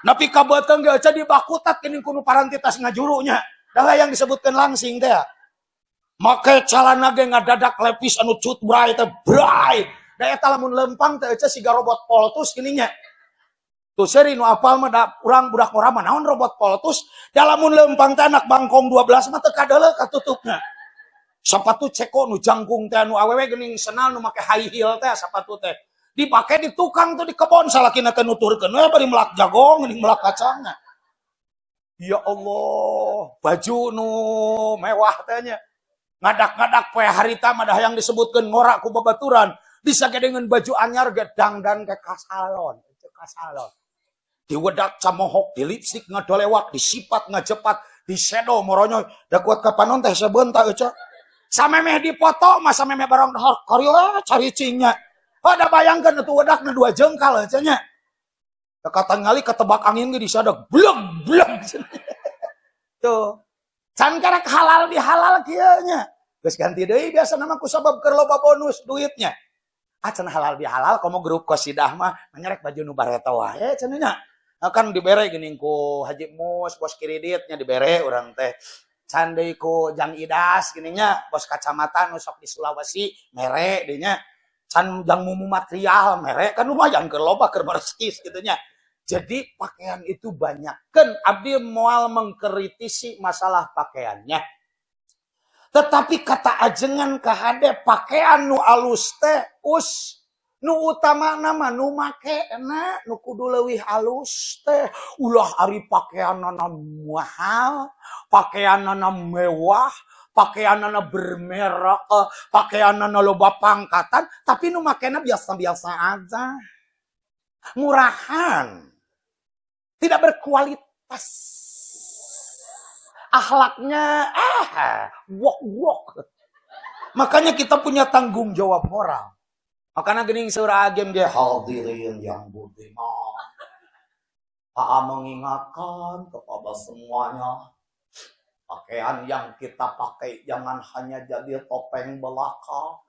Napi kabeutkeun ge jadi bakutat geuning kudu parantitas ngajurunya. Da yang disebutkeun langsing teh. Make calana ge ngadadak lepis anu cut bray teh bray. Da eta lamun lempang teh ece siga robot poltus geuning nya. Tuh seri nu apal mah da urang budak orang mah naon robot poltus. Da lamun lempang teh anak bangkong 12 mah teu kadeuleu katutupna. Sapatu ceko nu jangkung teh anu awewe geuning senal nu make high heel teh sapatu teh. Dipake di tukang tuh di kebon salakina teh nuturkeun we bari melak jagong geuning melak kacangna. Ya Allah, baju nu mewah teh nya. Ngadak-ngadak poe harita mah dah yang disebutkeun ngorak ku babaturan. Disage dengan baju anyar gedang dan ke kasalon. Itu kasalon. Diwedak camohok, di lipstik ngadolewak, disipat ngajepat, di shadow moronyoy. Da kuat kapanon teh sebeunta euca. Samemeh dipoto, masa memeh barang karyo cari cingnya. Oh da bayangkeun atuh wedakna 2 jengkal euca nya. Da katangali ketebak angin ge disadeg, bleg. Tuh. Can karek halal dihalal kieu nya. Geus ganti deui biasa nama ku sabab keur loba bonus duitnya. Acan halal bihalal komo grup qasidah mah nyerek baju nu bareta wae cenah nya. Kan dibere geuning ku Haji Mus bos kreditnya dibere urang teh. Can deui ku Jang Idas geuning nya bos kacamatan nu sok di Sulawesi mere deui nya. Can Jang Mumu material mere kan lumayan keur loba keur bersih kitu nya. Jadi pakaian itu banyak. Kan abdi moal mengkritisi masalah pakaiannya. Tetapi kata ajengan kahade pakaian nu alus teh us nu utama nama nu makena nu kudu leuwih alus teh ulah ari pakaianana mahal, pakaianana mewah, pakaianana bermerek, pakaianana loba pangkatan, tapi nu makena biasa-biasa aja. murahan, tidak berkualitas. Akhlaknya wok. Makanya kita punya tanggung jawab moral. Makanya gening surah agem dia hadirin yang budiman. Aa mengingatkan kepada semuanya, pakaian yang kita pakai jangan hanya jadi topeng belaka.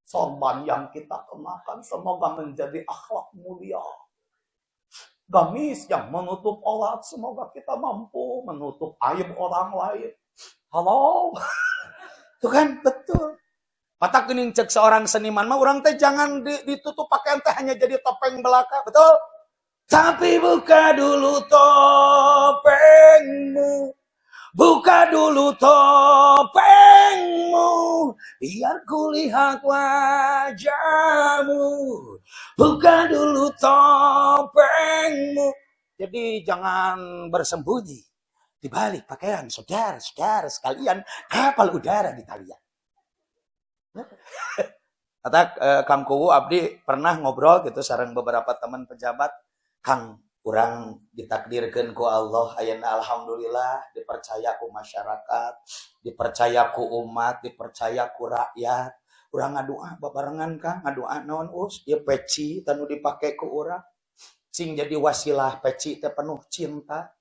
Sorban yang kita kenakan semoga menjadi akhlak mulia. Gamis yang menutup aurat semoga kita mampu menutup aib orang lain. Halo. Itu kan betul. Patak gening cek seorang seniman mah orang teh jangan ditutup pakaian teh hanya jadi topeng belaka, betul? Tapi buka dulu topengmu. Buka dulu topengmu, biar kulihat wajahmu. Buka dulu topengmu. Jadi jangan bersembunyi di balik pakaian saudara-saudara sekalian kapal udara di kalian. Kata Kang Kuwu abdi pernah ngobrol gitu sareng beberapa teman pejabat, Kang kurang ditakdirkan ku Allah ayeuna alhamdulillah dipercaya ku masyarakat, dipercaya ku umat, dipercaya ku rakyat. Urang ngadua babarengan Kang, ngadua naon us? Ieu peci tanu dipake ku urang. Sing jadi wasilah peci teh penuh cinta.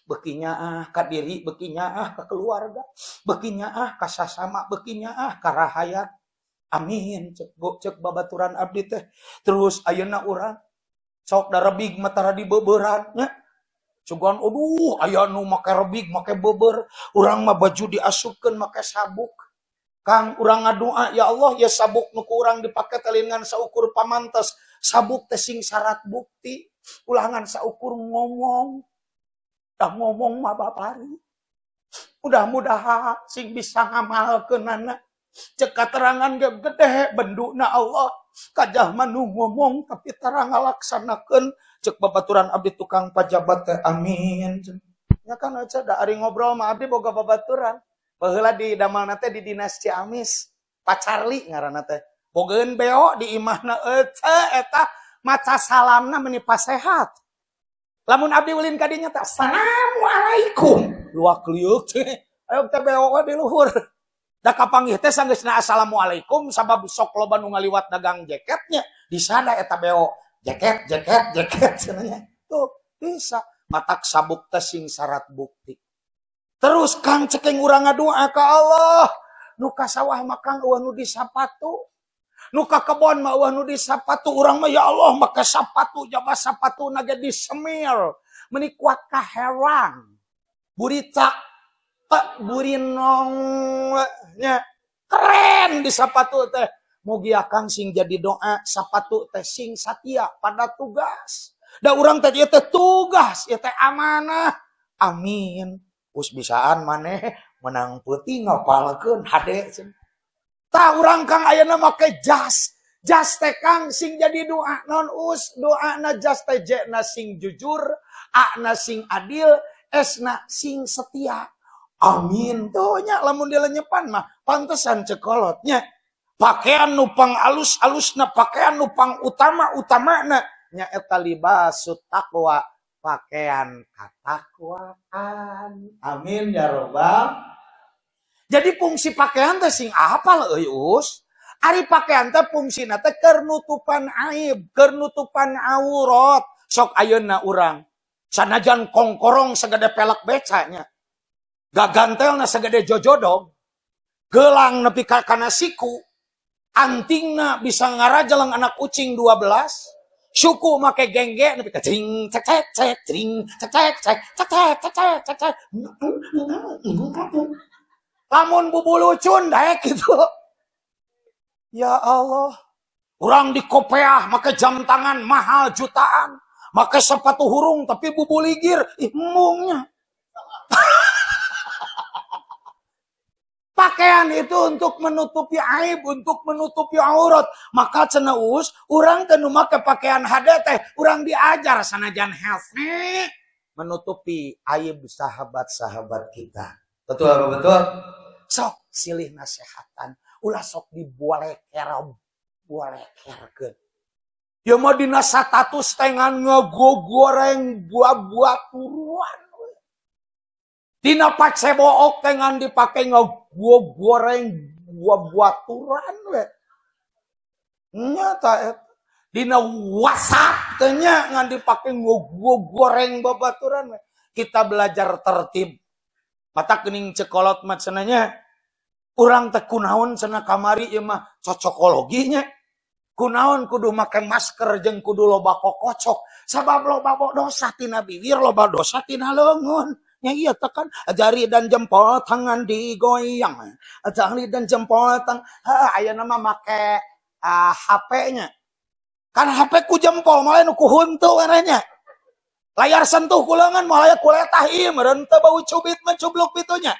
Bekinya ka diri, bekinya ka keluarga, bekinya ka sasama, bekinya ka rahayat. Amin. Cek babaturan abdi teh. Terus ayeuna urang sok da rebig matara di beuberan nya. Cugan aya nu make rebig make beuber, urang mah baju diasupkeun make sabuk. Kang urang ngadua ya Allah ya sabuk nu ku urang dipake telingan saukur pamantes, sabuk teh sing syarat bukti, ulangan saukur ngomong. Dah ngomong mah babari. Mudah-mudahan sing bisa ngamalkeunana. Cek katerangan gede benduna Allah. Kajah manu ngomong tapi tara ngalaksanakeun. Cek babaturan abdi tukang pajabat teh amin. Ya kan aja da ari ngobrol mah abdi boga babaturan. Baheula di damalna teh di Dinas Ciamis. Pacarli ngaranna teh. Bogeun beo di imahna eta maca salamna meni pasehat. Lamun abdi ulin ka dinya teh assalamualaikum. Luak liuk teh. Ayo teh beo di luhur. Da kapanggih teh sanggeusna assalamualaikum sabab sok loba nu ngaliwat dagang jaketnya disana eta beo jaket cenanya tuh bisa matak sabuk teh sing syarat bukti. Terus Kang cekeng urang ngadua ka Allah nu ka sawah mah Kang eueuh nu di sapatu nu ka kebon mah eueuh nu di sapatu urang mah ya Allah make sapatu jaba sapatu nage disemir meuni kuat ka herang burita burinongnya keren di sapatu teh mugi akang sing jadi doa sapatu teh sing satia pada tugas da urang teh ieu teh tugas ieu teh amanah amin us bisaan maneh menang peuting ngapalkeun hade tah urang Kang ayeuna make jas teh Kang sing jadi doa non us doana jas teh j na sing jujur a na sing adil s na sing setia. Amin tuh nya lamun dilenyepan mah pantesan cekolotnya pakaian nupang alus-alusna pakaian nupang utama-utamana nya eta libasut taqwa pakaian katakwaan. Amin ya robbal. Jadi fungsi pakaian teh sing apal euy us? Ari pakaian teh fungsina teh keur nutupan aib, keur nutupan aurat. Sok ayeuna urang sanajan kongkorong sagede pelek becanya. Gagantelna segede jojodog, gelang nepi kana siku, antingna bisa ngarajeleng anak kucing 12, suku make gengge nepi ka cing cek cek cek cing cek cek cek cek cek cek cek cek. Lamun bubulucun daek gitu. Ya Allah, urang di kopeah make jam tangan mahal jutaan, make sepatu hurung tapi bubuligir imungnya. Pakaian itu untuk menutupi aib, untuk menutupi aurat. Maka ceneus, urang teu make pakaian hade teh, urang diajar sanajan healthy menutupi aib sahabat-sahabat kita. Betul apa betul? Sok silih nasehatan, ulah sok dibolekerkeun. Ya mah dina status tengan ngegogoreng buah-buah turuan. Dina pacebook tengan dipake ngegogoreng buah-buah turuan we. Nyata eta. Dina WhatsApp tanya ngan dipake ngegogoreng babaturan we. Kita belajar tertib. Mata kening cekolot mah cenanya urang teh kunaon cenah kamari ieu mah cocokologinya. Kunaon kudu make masker jeung kudu loba kokocok sabab loba dosa tina bibir loba dosa tina leungeun nya ieu teh kan jari dan jempol tangan digoyang jari dan jempol ayeuna mah make HP-nya kan HP ku jempol malah nu ku huntu werenya layar sentuh ku leungeun malah kuletah ieu meureun teu bau cubit mah cubluk pitunya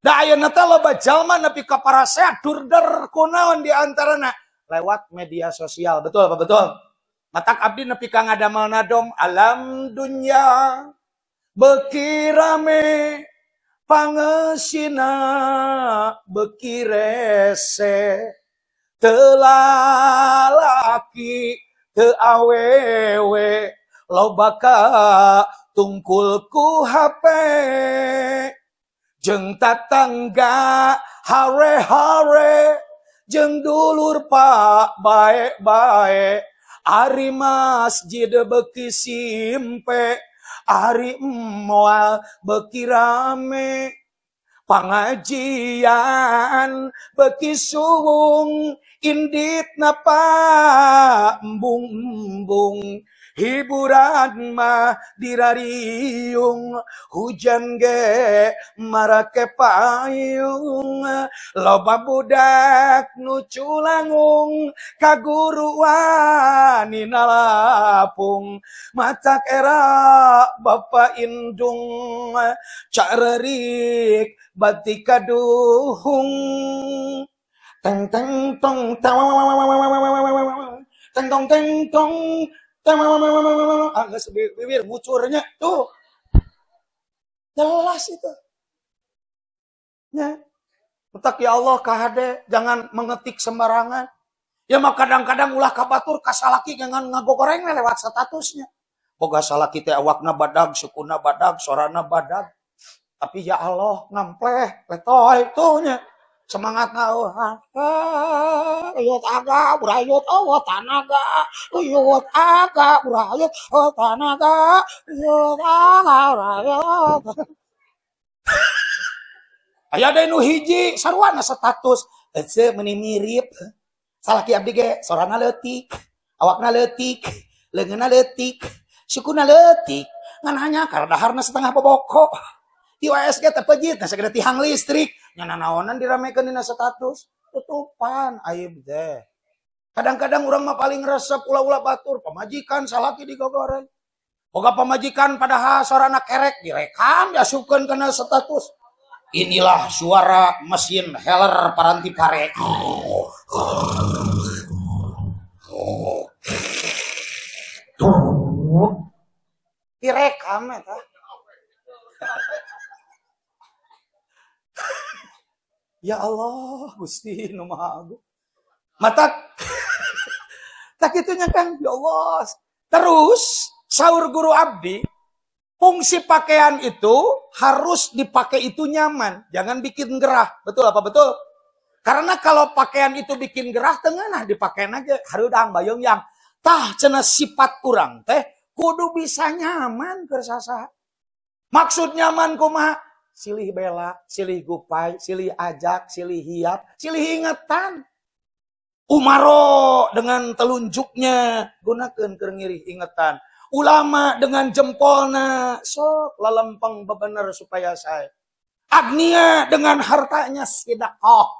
da ayeuna teh loba jalma nepi ka parasehat durder kunaon di antarana lewat media sosial. Betul apa betul? Matak abdi nepi ka ngadamelna dom alam dunya beuki rame pangeusina beuki rese teu lalaki teu awewe loba ka tungkul ku HP jeung tatangga hare-hare jeung dulur pak bae-bae ari masjid beuki simpe ari moal beuki rame pangajian beuki suwung inditna embung-embung hiburan mah dirariung hujan ge marake payung loba budak nu culangung kaguruan dina lapung matak era bapa indung carerik batik kaduhung teng teng tong teng tong teng tong geus bibir ngucurnya tuh jelas itu ya utak ya Allah kahade jangan mengetik sembarangan ya mah kadang-kadang ulah kabatur kasalaki dengan ngagogoreng lewat statusnya boga salaki teh awakna badag sukuna badag sorana badag tapi ya Allah ngampleh letoy tuh nya semangat ngauh uyut aga burayut tanaga uyut aga burayut tanaga uyut aga burayut aya deui nu hiji sarwana status ece meuni mirip salaki abdi ge sorana leutik awakna leutik leungeunna leutik sukuna leutik ngan hanya karena daharna setengah boboko di WSG teh pejit nah sagede tihang listrik nya nanaonan diramekeun dina status tutupan aib teh kadang-kadang urang mah paling resep ulah-ulah batur pamajikan salaki digogoreng boga pamajikan padahal sorana kerek direkam diasupkeun kana status inilah suara mesin heller paranti pare direkam eta ya Allah Gusti nu Maha Agung matak tak itunya kan ya Allah terus saur guru abdi fungsi pakaian itu harus dipakai itu nyaman jangan bikin gerah betul apa betul karena kalau pakaian itu bikin gerah tengah dipakai aja harudang bayung yang tah cenah sifat urang teh kudu bisa nyaman kersasa maksud nyaman kumaha silih bela, silih gupai, silih ajak, silih hiap, silih ingetan. Umaro dengan telunjuknya gunakeun keur ngirih ingetan. Ulama dengan jempolna sok lalempeng bebener supaya saya. Agnia dengan hartanya sedekah.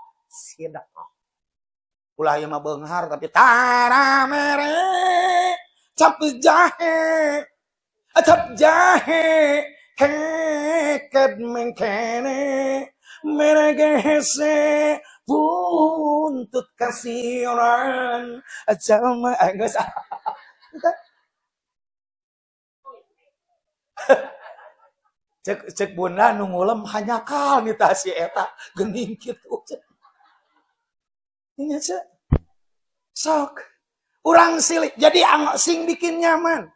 Ulah ieu mah beunghar tapi tara mere cap jahe. Cap jahe keked mengkene meregese buntut kasiran jalma geus cek bunda nu ngulem hanyakal mita si eta geuning kitu cek ini cek sok Urang silih. Jadi sing bikin nyaman.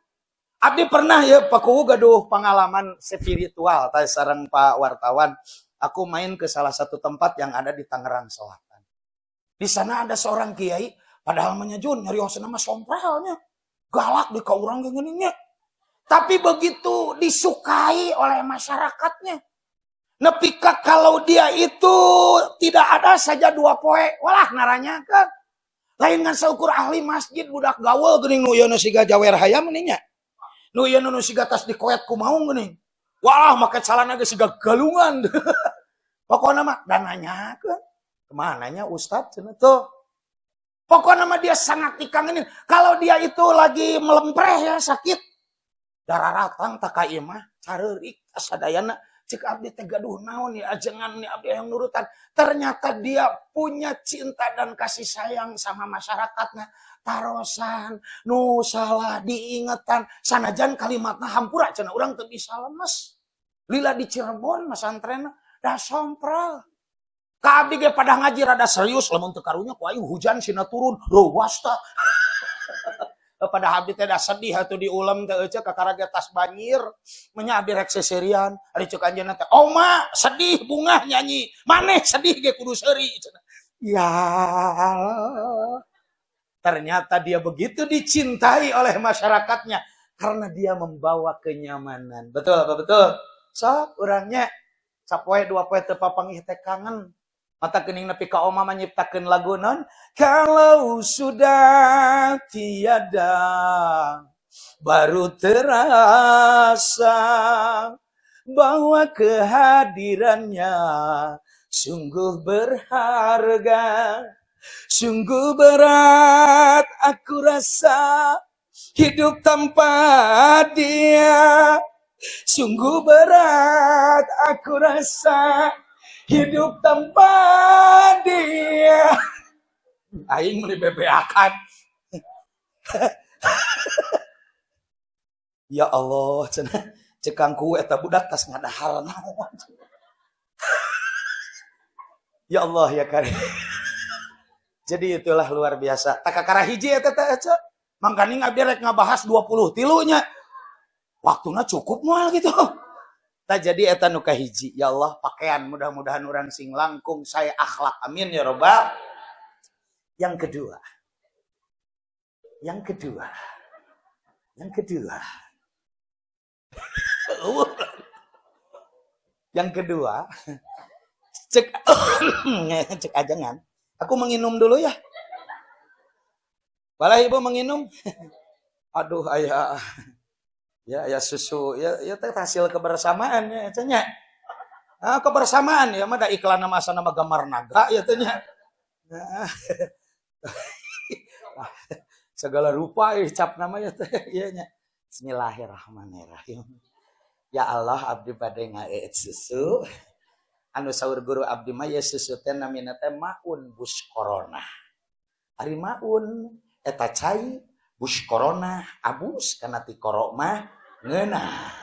Abdi pernah ya pakuwu gaduh pengalaman spiritual teh sareng Pak wartawan. Aku main ke salah satu tempat yang ada di Tangerang Selatan. Di sana ada seorang kiai, padahal menyejun nyariosna mah sompralnya. Galak di ka urang geuningnya. Tapi begitu disukai oleh masyarakatnya. Nepika kalau dia itu tidak ada saja 2 poe, walah naranyakeun. Lain ngan saukur ahli masjid budak gaweul geuning nu ieu siga jawer hayam geuning nya. Nu ieu nu siga tas dikoet ku maung geuning. Walah make calana ge siga galungan. Pokona mah dan nanyakeun. Kemana nya Ustaz cenah tuh. Pokona mah dia sangat dikangenin. Kalau dia itu lagi melempreh ya sakit. Dararatang tak ka ieu mah careurik sadayana. Cik abdi teh gaduh naon ya ajengan nih abdi yang nurutan. Ternyata dia punya cinta dan kasih sayang sama masyarakatnya. Tarosan, nu salah diingetan. Sanajan kalimatna hampura cenah urang teu bisa lemes. Lila di Cirebon masantrenna da sompral. Ka abdi ge pada ngaji rada serius lamun teu karunya ku aing hujan sina turun ruwas tah. Pada abdi teh da sedih atuh diulam teh euceuk kakaraga tas banjir nya abdi rek seserian ari ceuk anjeunna teh oma sedih bunga nyanyi maneh sedih ge kudu seuri ya Allah. Ternyata dia begitu dicintai oleh masyarakatnya karena dia membawa kenyamanan. Betul apa betul? Sok urangnya sapoe 2 poe teu papanggih teh kangen. Mata kening nepi ka oma nyiptakeun lagu non kalau sudah tiada baru terasa bahwa kehadirannya sungguh berharga, sungguh berat aku rasa hidup tanpa dia, sungguh berat aku rasa hidup tanpa dia. Aing meuli bebeakan. Ya Allah, cenah cekangku eta budak tas ngadahar naon. Ya Allah ya Karim. Jadi itulah luar biasa. Tak kakara hiji eta teh aca. Mangkaning abdi rek ngabahas 20 tilunya. Waktuna cukup moal gitu. Tak jadi eta nu kahiji. Ya Allah, pakaian mudah-mudahan orang sing langkung saya akhlak. Amin ya Rabbal. Yang kedua. Yang kedua. Cek ajangan. Aku menginum dulu ya. Balah ibu menginum. Aduh ayah. Ya susu ya teh hasil kebersamaan ya cenah. Kebersamaan ya mah da iklan nama asana mah gambar naga ya teh nya. Segala rupa cap namanya teh ieu nya. Bismillahirrahmanirrahim. Ya Allah abdi bade ngaeet susu. Anu saur guru abdi mah ya susu teh namina teh maun bus corona. Ari maun eta cai bus corona abus kana ti korok mah ngeunah.